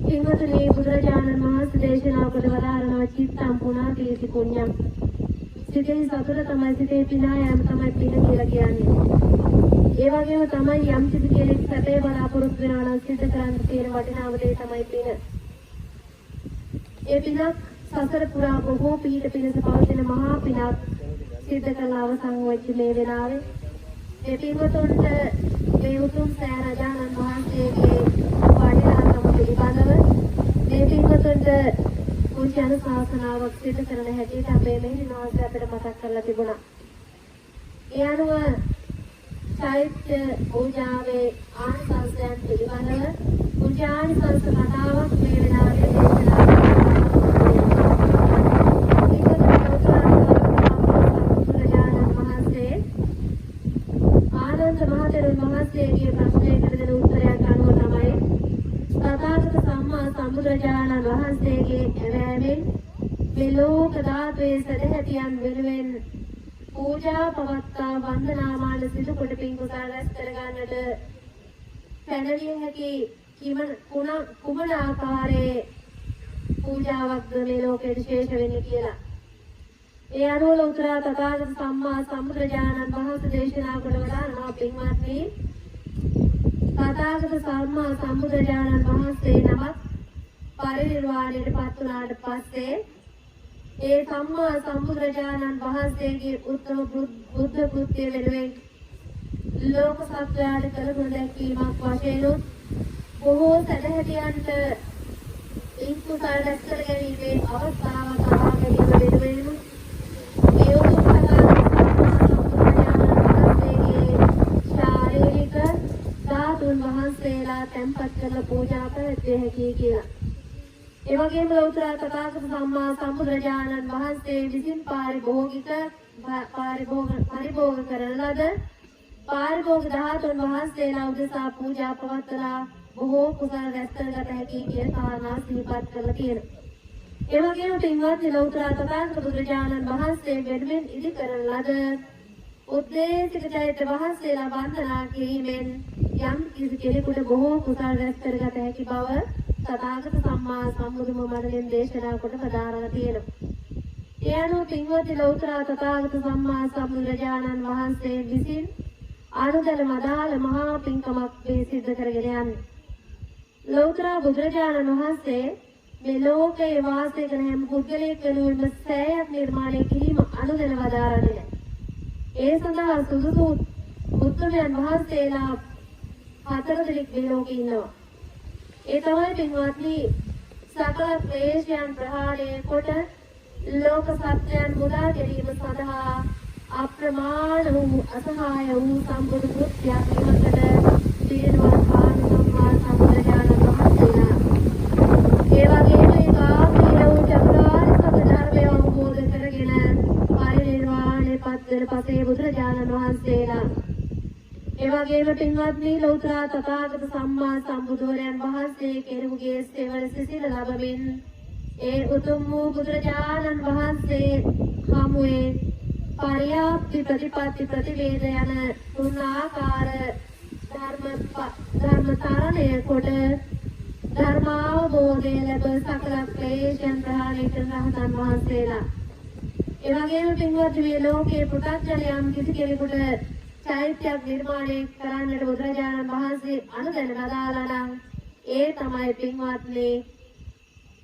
පින්වතුනි බුදුරජාණන් වහන්සේ දේශනා කොට වදාරනවා චිත්තං පුණාතිති පුඤ්ඤං. සිතේ සතුට තමයි සිතේ පිනා යෑම තමයි පින කියලා කියන්නේ. ඒ වගේම තමයි යම් කිසි කෙනෙක් සැපේ බලාපොරොත්තු වෙනවා නම් සිත කරන්න තියෙන වටිනාම දේ තමයි පින. ඒ පිනක් සසර පුරා බොහෝ පීඩ පිණිස පවතින මහා පිනක් සිද්ධ කළ අවසන් වෙච්ච මේ වෙලාවේ මේ පින්වතුන්ට මේ උතුම් සෑරජානන් වහන්සේගේ වටිනාකම පිළිබඳව මේ පින්වතුන්ට පුංචි අනුශාසනාවක් සිදු කරන හැටියට අපේ මෙහෙණින් වහන්සේ අපිට මතක් කරලා තිබුණා. ඒ අනුව චෛත්‍ය පූජාවේ ආනිසංසයන් පිළිබඳව පූජානිසංස කතාවක් මේ වෙලාවේ දේශනා මහතෙරුන් වහන්සේගේ ප්‍රශ්නයකට දෙන උත්තරයක් අනුව තමයි තථාගත සම්මා සම්බුදුරජාණන් වහන්සේගේ ඇවෑමෙන් මේ ලෝක ධාතුවේ සදහැතියන් වෙනුවෙන් පූජා පවත්තා වන්දනාමාන සිදු කොට පින් කුසල රැස් කරගන්නට පැනවිය හැකි කුමන ආකාරයේ පූජාවක්ද මේ ලෝකයේ ශේෂ වෙන්නේ කියලා. ඒ අනුව ලෝතර තථාගත සම්මා සම්බුදුරජාණන් වහන්සේ දේශනා කොට වදාළා පින්වත්නි තථාගත සම්මා සම්බුදුරජාණන් වහන්සේ නමක් පරිනිර්වාණයට පත් වුණාට පස්සේ ඒ සම්මා සම්බුදුරජාණන් වහන්සේගේ උත්තර බුද්ධ කෘත්‍ය වෙනුවෙන් ලෝක සත්‍යයට කළ ගුණ දැක්වීමක් වශයෙන් බොහෝ සැදැහැතියන්ට ඉක්කුසල් රැස් කර ගැනීමේ අවස්ථාවක් ලබා ගැනීම වෙනුවෙන් ඒ උතුම් ශාරීරික ධාතුන් වහන්සේලා තැන්පත් කරලා පූජා පැවැත්විය හැකියි කියලා. ඒ වගේම ලෞතර තථාගත සම්මා සම්බුදුරජාණන් වහන්සේ විසින් පරිභෝග කරන ලද පාරිභෝග ධාතුන් වහන්සේලා උදෙසා පූජා පවත්වලා බොහෝ කුසල රැස් කරගත හැකි කියන කාරණා සිහිපත් කරලා තියෙනවා. ඒ වගේම පින්වත්නි ලෞතර තථාගත බුදුරජාණන් වහන්සේ වෙනුවෙන් ඉදි කරන ලද උද්දේශික චෛත්‍ය වහන්සේලා වන්දනා කිරීමෙන් යම් කිසි කෙනෙකුට බොහෝ කුසල රැස් කරගත හැකි බව තථාගත සම්මා සම්බුදුම මඩලෙන් දේශනා කොට පදාරලා තියෙනවා. ඒ අනුව පින්වත්නි ලෞතර තථාගත සම්මා සම්බුදුරජාණන් වහන්සේ විසින් අනුදැන මදාල මහා පින්කමක් මේ සිද්ධ කරගෙන යන්නේ. ලෞතර බුදුරජාණන් වහන්සේ මේ ලෝකයේ වාසය කරන හැම පුද්ගලයෙක් වෙනුවෙන්ම සෑයක් නිර්මාණය කිරීම අනුදැන වදාරන්නේ නැහැ. ඒ සඳහා සුදුසු උත්තමයන් වහන්සේලා 4 දෙනෙක් මේ ලෝකේ ඉන්නවා. ඒ තමයි පින්වත්නි සකල ක්ලේශයන් ප්‍රහාණය කොට ලෝක සත්‍යයන් මුදා ගැනීම සඳහා අප්‍රමාණ වූ අසහාය වූ සම්බුදු කෘත්‍යයක් නිවකට පිරිනමන පාන සම්මා සම්බුදුරජාණන් වහන්සේලා. ඒ වගේම ඒ කාමීර වූ චතුරාර්ය සත්‍ය ධර්මය අවබෝධ කරගෙන පරිනිර්වාණය පත් වෙන පසේ බුදුරජාණන් වහන්සේලා. ඒ වගේම පින්වත්නි ලෞතර තථාගත සම්මා සම්බුදුරයන් වහන්සේ කෙනෙකුගේ සෙවණ සිසිල ලැබමින් ඒ උතුම් වූ බුදුරජාණන් වහන්සේ හමුවේ පරියාප්ති ප්‍රතිපatti ප්‍රතිවේද යන තුන් ආකාර ධර්මතරණය කොට ධර්මාවබෝධය ලැබ සකල ක්ලේශයන් ප්‍රහාණය කරන රහතන් වහන්සේලා. ඒ වගේම පින්වත්නි මේ ලෝකයේ පු탁ජනයන් කිසි කෙනෙකුට චෛත්‍යයක් නිර්මාණය කරන්නට බුදුරජාණන් වහන්සේ අනුදැන වදාළා නම් ඒ තමයි පින්වත්නි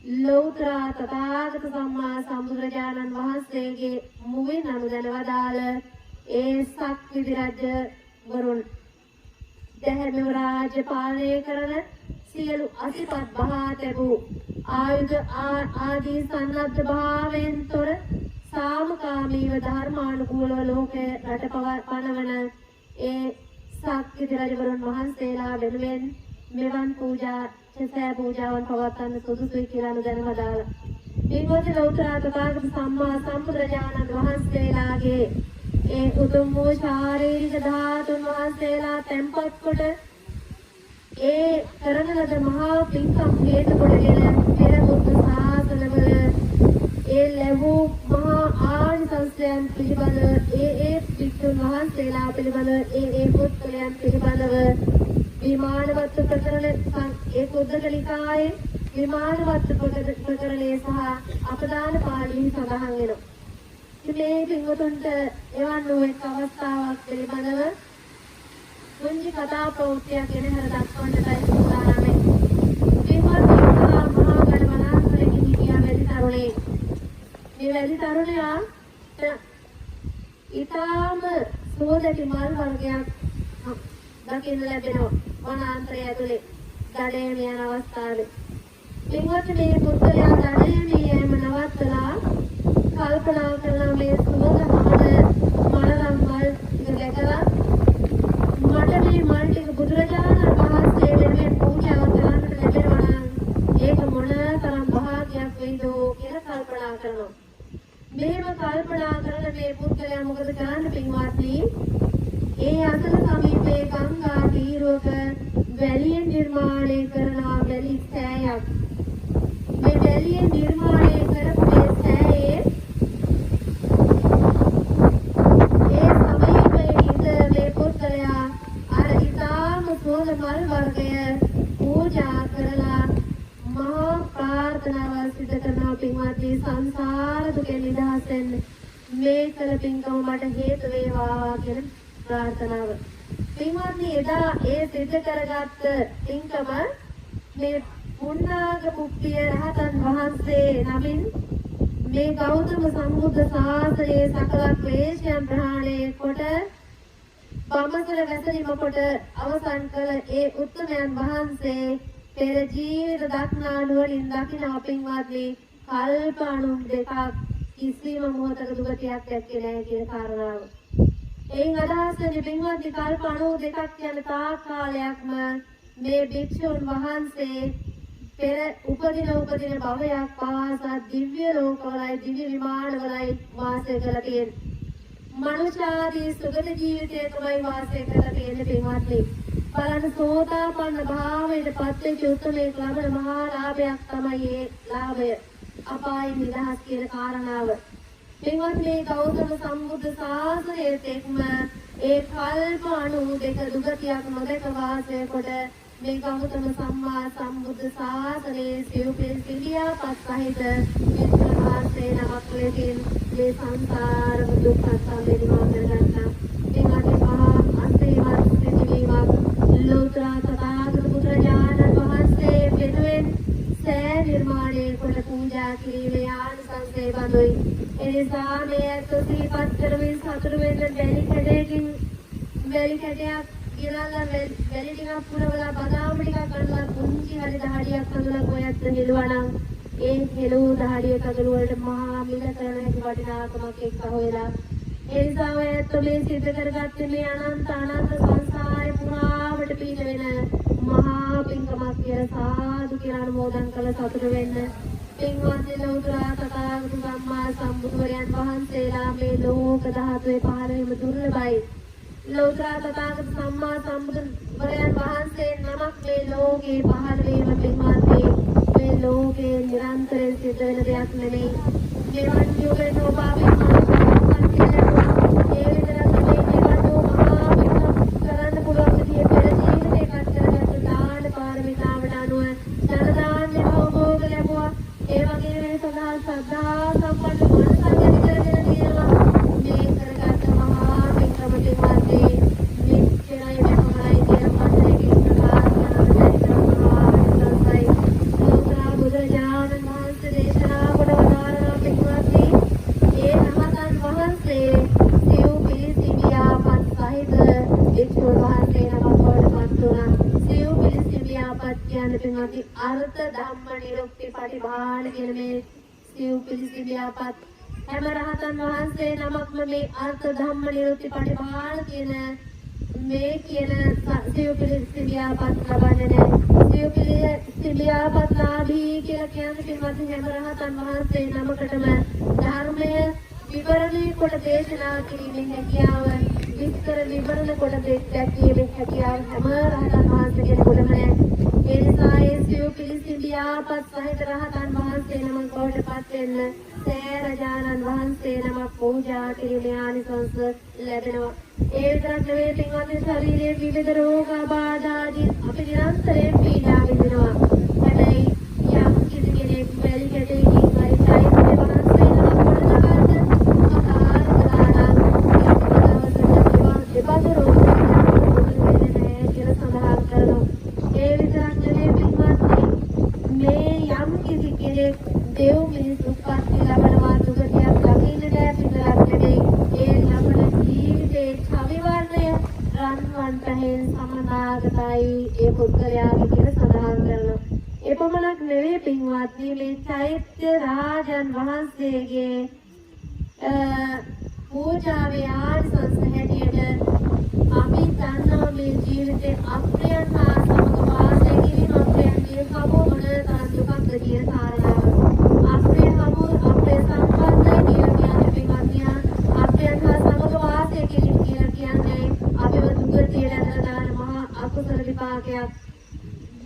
ලෞතර තථාගත සම්මා සම්බුදුරජාණන් වහන්සේගේ මුවින් අනුදැන වදාළ ඒ සක්විති රජ වරුන් දැහැමිව රාජ්‍ය පාලනය කරන සියලු අසිපත් බහා තැබූ ආයුධ ආදී සන්නද්ධ භාවයෙන් තොර සාමකාමීව ධර්මානුකූලව ලෝකේ රට පනවන ඒ සක්විති රජවරුන් වහන්සේලා වෙනුවෙන් මෙවන් පූජා සෑ පූජාවන් පවත්වන්න සුදුසුයි කියලා අනුදැන වදාළා. පින්වත්නි ලෞතර තථාගත සම්මා සම්බුදුරජාණන් වහන්සේලාගේ ඒ උතුම් වූ ශාරීරික ධාතුන් වහන්සේලා තැන්පත් කොට ඒ කරන ලද මහා පින්කම් හේතු කොටගෙන පෙර බුද්ධ ශාසනවල ඒ ලැබූ මහා ආනිසංසයන් පිළිබඳව ඒ පිටුන් වහන්සේලා පිළිබඳව ඒ පුත්‍රයන් පිළිබඳව විමානවත් ප්‍රකරණ ඒ කුද්දකලිකායේ විමානවත් ප්‍රකරණයේ සහ අපදාන පාළියේ සඳහන් වෙනවා. මේ පින්වතුන්ට එවන් වූ එක් අවස්ථාවක් පිළිබඳව මුංජි කතා ප්‍රවෘත්තියක් ගැන හර දක්වන්නටයි සූදානම්. පින්වත් මහා ගණ වනාන්තරයේ හිටියා වැඩි තරුණේ. මේ වැඩි තරුණයා ඊටාම සුවඳති මල් වර්ගයක් දකින්න ලැබෙනවා වනාන්තරය ඇතුලේ දඩයම යන අවස්ථාවේ. පින්වත්නි මේ පුද්ගලයා දඩයම යෑම නවත්තලා කල්පනා කරන මේ සුවඳ මනරම් මල් ටික දැකලා මට මේ මල් ටික බුදුරජාණන් වහන්සේ වෙනුවෙන් පූජා කරන්නට ලැබෙනවා නම් ඒක මොනතරම් භාග්‍යයක් වෙයිද කියලා කල්පනා කරනවා. මෙහෙම කල්පනා කරන මේ පුද්ගලයා මොකද කරන්නේ පින්වත්නි? ඒ අසල සමීපයේ ගංගා තීරයක වැලියෙන් නිර්මාණය කරන වැලි සෑයක්. මේ වැලියෙන් නිර්මාණය කරපු මේ සෑයේ ඒ සමීපයේ ඉඳ මේ පුද්ගලයා අර ඊටාම සුවඳ මල් වර්ගය පූජා කරලා මහා ප්‍රාර්ථනාව දුකෙන් නිදහස් වෙන්න මේ කළ පින්කම මට හේතු වේවා කියන ප්‍රාර්ථනාව. පින්වත්නි එදා ඒ සිද්ධ කරගත්ත පින්කම මේ පුණ්ණාග මුක්තිය රහතන් වහන්සේ නමින් මේ ගෞතම සම්බුද්ධ ශාසනයේ සකල ක්ලේශයන් ප්‍රහාණය කොට බඹසර වැසීම කොට අවසන් කළ ඒ උත්තමයන් වහන්සේ පෙර ජීවිත දක්නා නුවණින් දකින පින්වත්නි කල්ප 92ක් කිසිම මොහොතක දුගතියක් දැක්කේ නැහැ කියන කාරණාව. එයින් අදහස් වෙන්නේ පින්වත්නි කල්ප 92ක් කියන තා කාලයක්ම මේ භික්ෂුන් වහන්සේ පෙර උපදින භවයක් පාසා දිව්‍ය ලෝකවලයි දිව්‍ය විමානවලයි වාසය කරලා තියෙන්නේ. මනුෂ්‍යාදී සුගත ජීවිතය තමයි වාසය කරලා තියෙන්නේ පින්වත්නි. බලන්න සෝතාපන්න භාවයට පත්වෙච්ච උත්මයෙක් ලබන මහා ලාභයක් තමයි ඒ ලාභය. අපායි නිදහස් කියන කාරණාව. පින්වත්නි මේ ගෞතම සම්බුද්ධ ශාසනයේ තෙක්ම ඒ කල්ප 92 දුගතියක් නොදක වාසය කොට මේ ගෞතම සම්මා සම්බුද්ධ ශාසනයේ සිව්පිලියාපත් සහිත විශ්වාසයේ නමක් ලෙසින් මේ සංසාර දුක් සත්‍ය නිවා කරගන්නා පින්වත්නි මහා අසීමත් සිතිවිවක් ලෝතර තථාගත බුදුරජාණන් වහන්සේ වෙනුවෙන් සෑ නිර්මාණය කොට පූජා කිරීමේ ආනිසංසය බඳුයි. එනිසා මේ සිහිපත් කරමින් සතුටු වෙන්න බැරි කඩේකින් ඊළඟ වැලි ටිකක් පුරවලා බදාම ටිකක් අරලා පුංචි හරි දහඩියක් අඳලා කොයත් හෙළුවනම් ඒ හෙළු දහඩිය කඳුළු වලට මහා මිල කරන හැටි වටිනාකමක් එක්ක හොයලා ඒ නිසා ඔයත් මේ සිද්ධ කරගත්තේ මේ අනන්ත සංසාරේ පුරාවට පිට වෙන මහා පින්කමක් කියලා සාදු කියලා අනුමෝදන් කළ සතුට වෙන්න පින්වත්නි ලෞතර තථාගත සම්මා සම්බුදුරයන් වහන්සේලා මේ ලෝක ධාතුවේ පහළ වීම දුර්ලභයි. ලෞතර තථාගත සම්මා සම්බුදුරයන් වහන්සේ නමක් මේ ලෝකේ පහළ වීම පින්වත්නි මේ ලෝකේ නිරන්තරයෙන් සිද්ධ වෙන දෙයක් නෙමෙයි. ජීවන් යෝගයේ ස්වභාවයෙන් අර්ථ ධම්ම නිරුක්ති පටිභාන කියන මේ සිව් පිළිසිලියාපත් හැම රහතන් වහන්සේ නමක්ම මේ අර්ථ ධම්ම නිරුක්ති පටිභාන කියන මේ කියන සිව් පිළිසිලියාපත් ලබන්නේ නැහැ. සිව් පිළිසිලියාපත් ලාභී කියලා කියන්නේ පින්වත්නි හැම රහතන් වහන්සේ නමකටම ධර්මය විවරණය කොට දේශනා කිරීමේ හැකියාව විස්තර විවරණ කොට දැක්වීමේ හැකියාව හැම රහතන් වහන්සේ කෙනෙකුටම නැහැ. ඒ නිසා ඒ සිව් පිළිසිලියාපත් සහිත රහතන් වහන්සේ නමක් බවට පත් වෙන්න සෑරජානන් වහන්සේ නමක් පූජා කිරීමේ ආනිසංස ලැබෙනවා. ඒ විතරක් නෙවෙයි පින්වත්නි ශරීරයේ විවිධ රෝග බාධාදී අපි නිරන්තරයෙන් පීඩා විඳිනවා. හැබැයි යම් කිසි කෙනෙක් බැරි කැටයකින් හරි සායිපේ වහන්සේ නමක් देव मिल सुखपात लबනවා දුගතියක් ලකින්නට පිටලක් නෙවේ ඒ ලබන ජීවිතේ කවිවර්ණය රන්වන් පැහෙන් සමනාගතයි ඒ පුද්ගලයාගේ කියලා සඳහන් කරනවා. එපමණක් නෙවේ පින්වත්නි මේ චෛත්‍ය රාජන් වහන්සේගේ පූජාවේ ආනිසංස හැටියට අපි දන්නවා මේ ජීවිතේ අප්‍රයන් හා සමග වාසය කිරීම අප්‍රයන්ගේ කවෝ මොන තරම් දුකක්ද කියන කාරණාව අපේ සම්බන්ධය කියලා කියන්නේ පින්වත්නි අපේ හා සමග වාසය කිරීම කියලා කියන්නේ අපිව දුගතියට ඇදලා දාන මහා අකුසල විපාකයක්.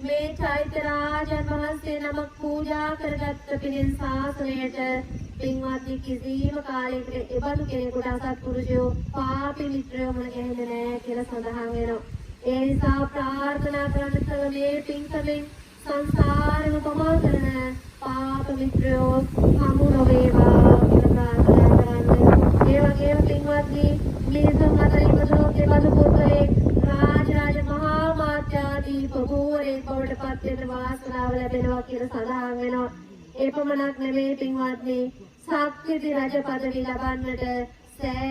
මේ චෛත්‍ය රාජන් වහන්සේ නමක් පූජා කරගත්ත පිළින් ශාසනයට පින්වත්නි කිසිම කාලයකට එබඳු කෙනෙකුට අසත්පුරුෂයෝ පාපී මිත්‍රයෝ මුණ ගැහෙන්නේ නැහැ කියලා සඳහන් වෙනවා. ඒ නිසා ප්‍රාර්ථනා කරන්න කල මේ පින්කමෙන් සංසාරෙම පමා කරන පාප මිත්‍රයෝ හමු නොවේවා කියලා එපමණක් නෙවෙයි පින්වත්නි සක්විති රජ පදවි ලබන්නට සෑ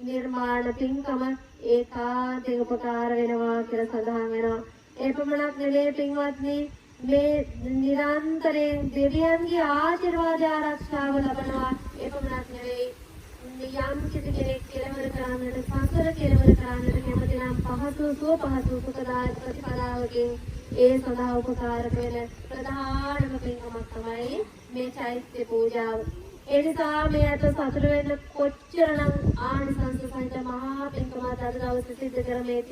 නිර්මාණ පින්කම ඒකාන්තයෙන් උපකාර වෙනවා කියලා සඳහන් වෙනවා. එපමණක් නෙවෙයි පින්වත්නි මේ නිරන්තරයෙන් දෙවියන්ගේ ආශිර්වාද ආරක්ෂාව ලබනවා. එපමණක් නෙවෙයි යම් කෙනෙක් කෙලවර කරන්නට සසර කෙලවර කරන්නට කැමති නම් පහසු සුඛදායක ප්‍රතිපදාවකින් ඒ සදා උපකාරක වෙන ප්‍රධානම පින්කමක් තමයි මේ චෛත්‍ය පූජාව. ඒ නිසා මේ අත සතුට වෙන්න කොච්චරනම් ආනිසංස සහිත මහා පින්කමක් අද දවසේ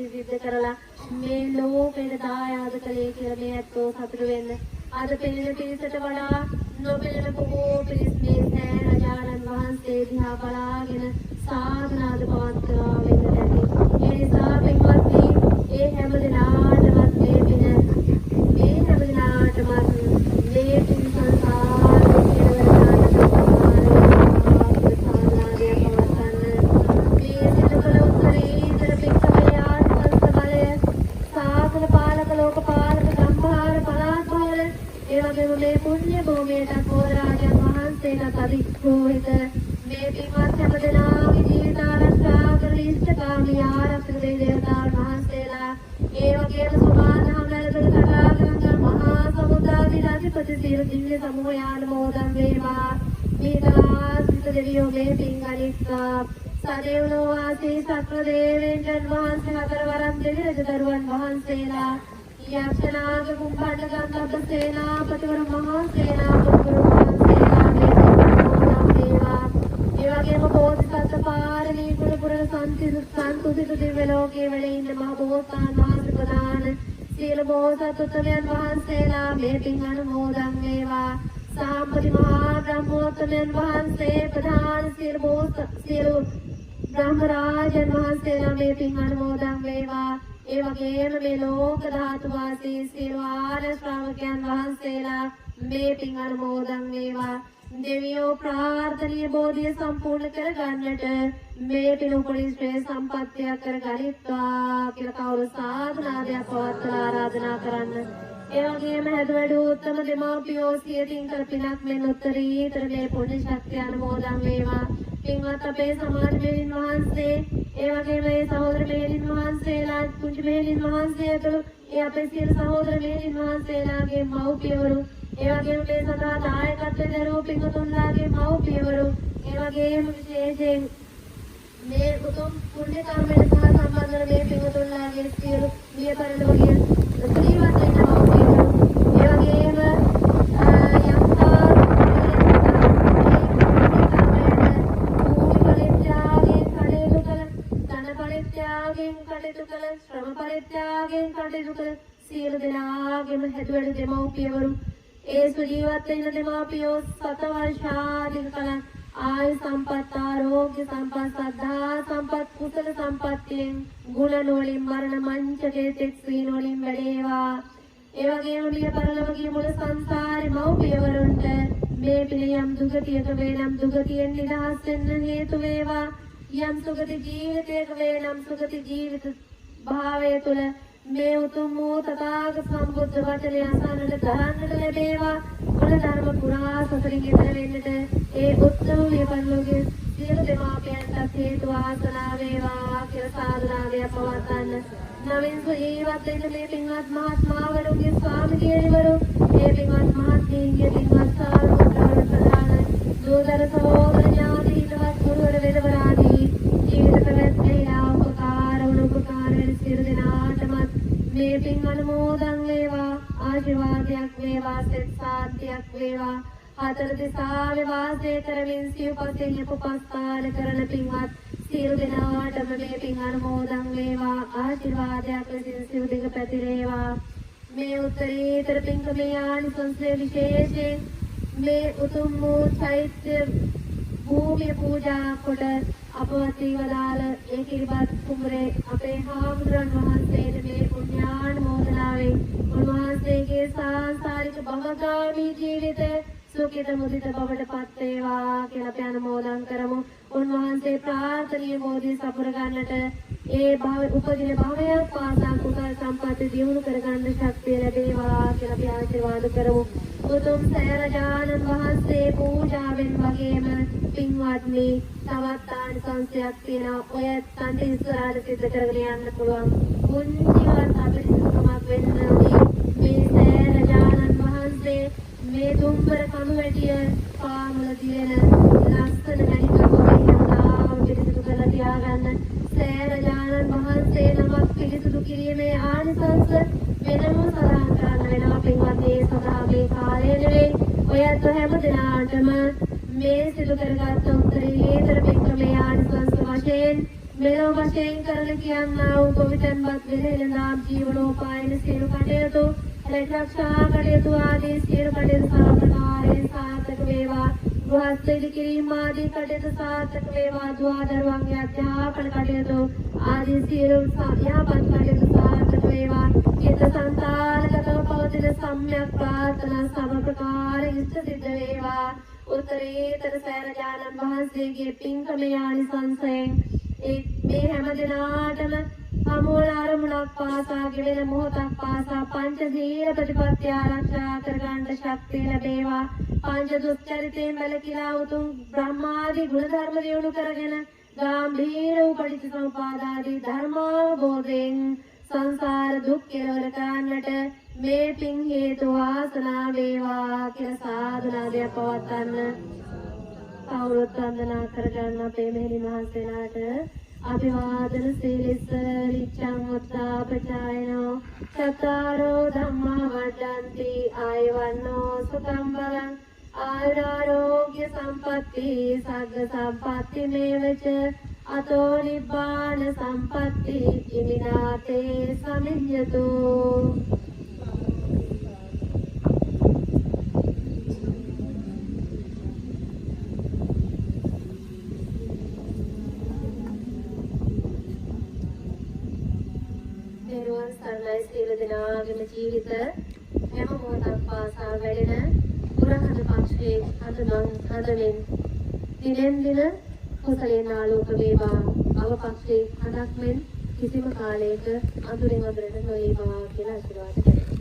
සිද්ධ කරලා මේ ලෝකෙට දායාද කළේ කියලා මේ අතෝ සතුට වෙන්න. අද පෙළෙන පිරිසට වඩා නොපෙළෙන බොහෝ පිරිස් මේ සෑ රජාණන් වහන්සේ දිහා බලාගෙන සාධනාද පවත්වනවා වෙන්න ඇති. ඒ නිසා පින්වත්නි ඒ හැම දිනාටමත් මේ පින මේ හැම දිනාටමත් මේ පින් සංසාරේ කෙලවර මේ පුණ්‍ය භූමියට කෝරාජන් වහන්සේලා පරිපූර්ණ මේ පින්වත් හැමදෙනාගේ ජීවිත ආරක්ෂා කරන ඉෂ්ඨකාමී ආරක්ෂක දේවතාවුන් වහන්සේලා ඒ වගේම සමාධම් වැළඳ කටාකරන මහා සමුද්‍රාදී අධිපති සියලු දිව්‍ය සමූහයාන මෝදන් වේවා. මේකලාසිත දෙවියෝ මේ පින් ගනිත්වා. සදේවලෝ වාසී සක්‍ර දේවයන්න් වහන්සේ හතරවරන් දෙවි රජදරුවන් වහන්සේලා යක්ෂනාග කුම්භණ්ඩ ගන්ධබ්බ සේනාපතිවරු මහා සේනාපතිවරු වහන්සේලා දේවා. ඒ වගේම බෝධිසත්ව පාරමී කුල පුරණ සන්තුසිත දිව්‍ය ලෝකයේ වැඩ ඉන්න මහ බෝසතාණන් වහන්සේ ප්‍රදාන සීල බෝසත් උත්තමයන් වහන්සේලා මේ පින් අනුමෝදන් වේවා. සාම්පති මහා බ්‍රහ්මෝත්තමයන් වහන්සේ ප්‍රදාන සීල බ්‍රහ්ම රාජන් වහන්සේලා මේ පින් අනුමෝදන් වේවා. ඒ වගේම මේ ලෝක ධාතු වාසී සියලු ආර්ය ශ්‍රාවකයන් වහන්සේලා මේ පින් අනුමෝදන් වේවා. දෙවියෝ ප්‍රාර්ථනීය බෝධිය සම්පූර්ණ කර ගන්නට මේ පින් උපරිශ්‍රේ සම්පත්තියක් කර ගනිත්වා කියලා කවුරු සාධනාදයක් පවත්වලා ආරාධනා කරන්න. ඒ වගේම හැදවැඩු උත්තම දෙමාපියෝ සියතින් කර පිනක් මෙන් උත්තරීතර මේ පුණ්‍ය ශක්තිය අනුමෝදන් වේවා. පින්වත් අපේ සමාජ මෙහෙණින් වහන්සේ ඒ වගේම මේ සහෝදර මෙහෙණින් වහන්සේලා කුංචි මෙහෙණින් වහන්සේ ඇතුළු ඒ අපේ සියලු සහෝදර මෙහෙණින් වහන්සේලාගේ මව්පියවරු ඒ වගේම මේ සදා දායකත්වයෙන් දරූ පින්වතුන්ලාගේ මව්පියවරු ඒ වගේම විශේෂයෙන් මේ උතුම් පුණ්‍ය කර්මයට සහ සම්බන්ධ වන මේ පින්වතුන්ලාගේ සියලු මිය පරලෝකීය ශ්‍රීවත් වෙන මව්පියවරු ඒ වගේම ශ්‍රම පරිත්‍යාගයෙන් කටයුතු කළ සියලු දෙනාගේම හැදුවැඩු දෙමව්පියවරු ඒ සුජීවත් වෙන දෙමාපියෝ 7 වර්ෂාධික කලක් ආයු සම්පත් ආරෝග්‍ය සම්පත් සද්ධා සම්පත් කුසල සම්පත්තියෙන් ගුණ වලින් මරණ මංචකයේ තෙක් සීන වලින් වැඩේවා. ඒ වගේම මිය පරලොවගේ මුළු සංසාරේ මව්පියවරුන්ට මේ පිළියම් දුගතියක වේනම් දුගතියෙන් නිදහස් වෙන්න හේතු වේවා. යම් සුගති ජීවිතයක වේනම් සුගති ජීවිත භාවය තුළ මේ උතුම් වූ තථාගත සම්බුද්ධ වචනය අසන්නට දරන්නට ලැබේවා. මොන ධර්ම පුරා සසරින් ඈතර වෙන්නට ඒ උත්තම මේ පරිලෝකයේ සියලු දෙමාපියන්ට හේතු වාසනා වේවා කියලා සාධනාවය පවත්වන්න. නවින් ජීවත් වෙන මේ පින්වත් මහත්මාවරුගේ ස්වාමීන් මේ පින්වත් මහත්මීන්ගේ පින්වත් සාරෝත්තරවල ප්‍රධාන දෝදර සහෝදර ඥාති හිතවත් ගුරුවර වේදවරාදී ජීවිත පැවැත්මේ උපකාර වෙන සියලු දෙනාටමත් මේ පින් අනුමෝදන් වේවා. ආශිර්වාදයක් වේවා. සෙත් සාන්තියක් වේවා. හතර දිසාවේ වාසය කරමින් සිව්පසෙන් උපස්ථාන කරන පින්වත් සියලු දෙනාටම මේ පින් අනුමෝදන් වේවා. ආශිර්වාදයක් ලෙසින් සිව් දිග පැතිරේවා. මේ උත්තරීතර පින්කමේ ආනිසංසය විශේෂයෙන් මේ උතුම් වූ චෛත්‍ය භූමිය පූජා කොට අපවත් වදාළ ඒ කිරිබත් කුමරේ අපේ හාමුදුරන් වහන්සේට මේ පුණ්‍යානුමෝදනාවෙන් උන්වහන්සේගේ සාංසාරික භවගාමී ජීවිතය සුඛිත මුදිත බවට පත් වේවා කියලා අපි අනුමෝදන් කරමු. උන්වහන්සේ ප්‍රාර්ථනීය බෝධි සපුර ගන්නට ඒ භව උපදින භවයක් පාසා කුසල සම්පatti දියුණු කර ගන්න ශක්තිය ලැබේවා කියලා අපි ආශිර්වාද කරමු. උතුම් සෑරජානන් වහන්සේ පූජාවෙන් වගේම පින්වත්නි තවත් ආනිසංසයක් තියෙනවා. ඔය ඇත්තන්ට ඉස්සරහට සිද්ධ කරගෙන යන්න පුළුවන්. පුණ්‍යවත් අපිරිසුදුකමක් වෙන්න මේ සෑරජානන් වහන්සේ මේ දුම්බර කණුවැටිය පාමුල දිවෙන ලස්සන මණිකක් වගේ පිරිසිදු කරලා තියාගන්න. සෑරජානන් වහන්සේ නමක් පිරිසිදු කිරීමේ ආනිසංස වෙනම සඳහන් කරන්න වෙනවා. පින්වත්නි සදා මේ කාලය නෙවෙයි ඔයත් හැම දිනාටම මේ සිදු කරගත් උත්තරීතර පින්කමේ ආනිසංස වශයෙන් මෙලොව වශයෙන් කරන කියන්නා වූ පවිත්‍රන්වත් වෙලෙලඳාම් ජීවනෝපායන සියලු කටයුතු රැකරක්ෂා කටයුතු ආදී සියලු කටයුතු සාර්ථකව සාර්ථක වේවා. ගෘහස්ත ඉදිකිරීම ආදී කටයුතු සාර්ථක වේවා. දුවා දරුවන්ගේ අධ්‍යාපන කටයුතු ආදී සියලු යහපත් කටයුතු සාර්ථක වේවා. චිත්ත සංතානගතව පවතින සම්‍යක් ප්‍රාර්ථනා සම ප්‍රකාරයෙන් ඉෂ්ට සිද්ධ වේවා. උත්තරීතර සෑරජානන් වහන්සේගේ පින්කමේ ආනිසංසයෙන් මේ හැම දිනාටම අමෝල අරමුණක් පාසා ගෙවෙන මොහොතක් පාසා පංචශීල ප්‍රතිපත්තිය ආරක්ෂා කරගන්න ශක්තිය ලැබේවා. පංච දුස්චරිතයෙන් වැළකීලා උතුම් බ්‍රහ්මාදී ගුණ ධර්ම දියුණු කරගෙන ගාම්භීර වූ පටිච්චසමුපාදාදී ධර්මාවබෝධයෙන් සංසාර දුක් කෙලවර කරන්නට මේ පින් හේතු වාසනා වේවා කියලා සාදුනාදයක් පවත්වන්න. කවුරුත් වන්දනා කරගන්න අපේ මෙහෙණි මහන්සියලාට අභිවාදන සීලිස්ස නිච්ඡං උත්ථාපචායනෝ චත්තාරෝ ධම්මා වඩ්ඩන්ති ආයවන්නෝ සුඛං බලං ආයුරාෝග්‍ය සම්පatti සග්ග සම්පatti මේවච අතෝ නිබ්බාන සම්පatti ඉමිනාතේ සමිඤ්ඤතු. සරණයි සියලු දෙනාගේම ජීවිත හැම මොහොතක් පාසා වැඩෙන පුරහඳ පක්ෂයේ හඳමින් දිනෙන් දින කුසලයෙන් ආලෝක වේවා. අව පක්ෂයේ හඳක් මෙන් කිසිම කාලයක අඳුරෙන් අඳුරට නොවේවා කියලා ආශිර්වාද කරනවා.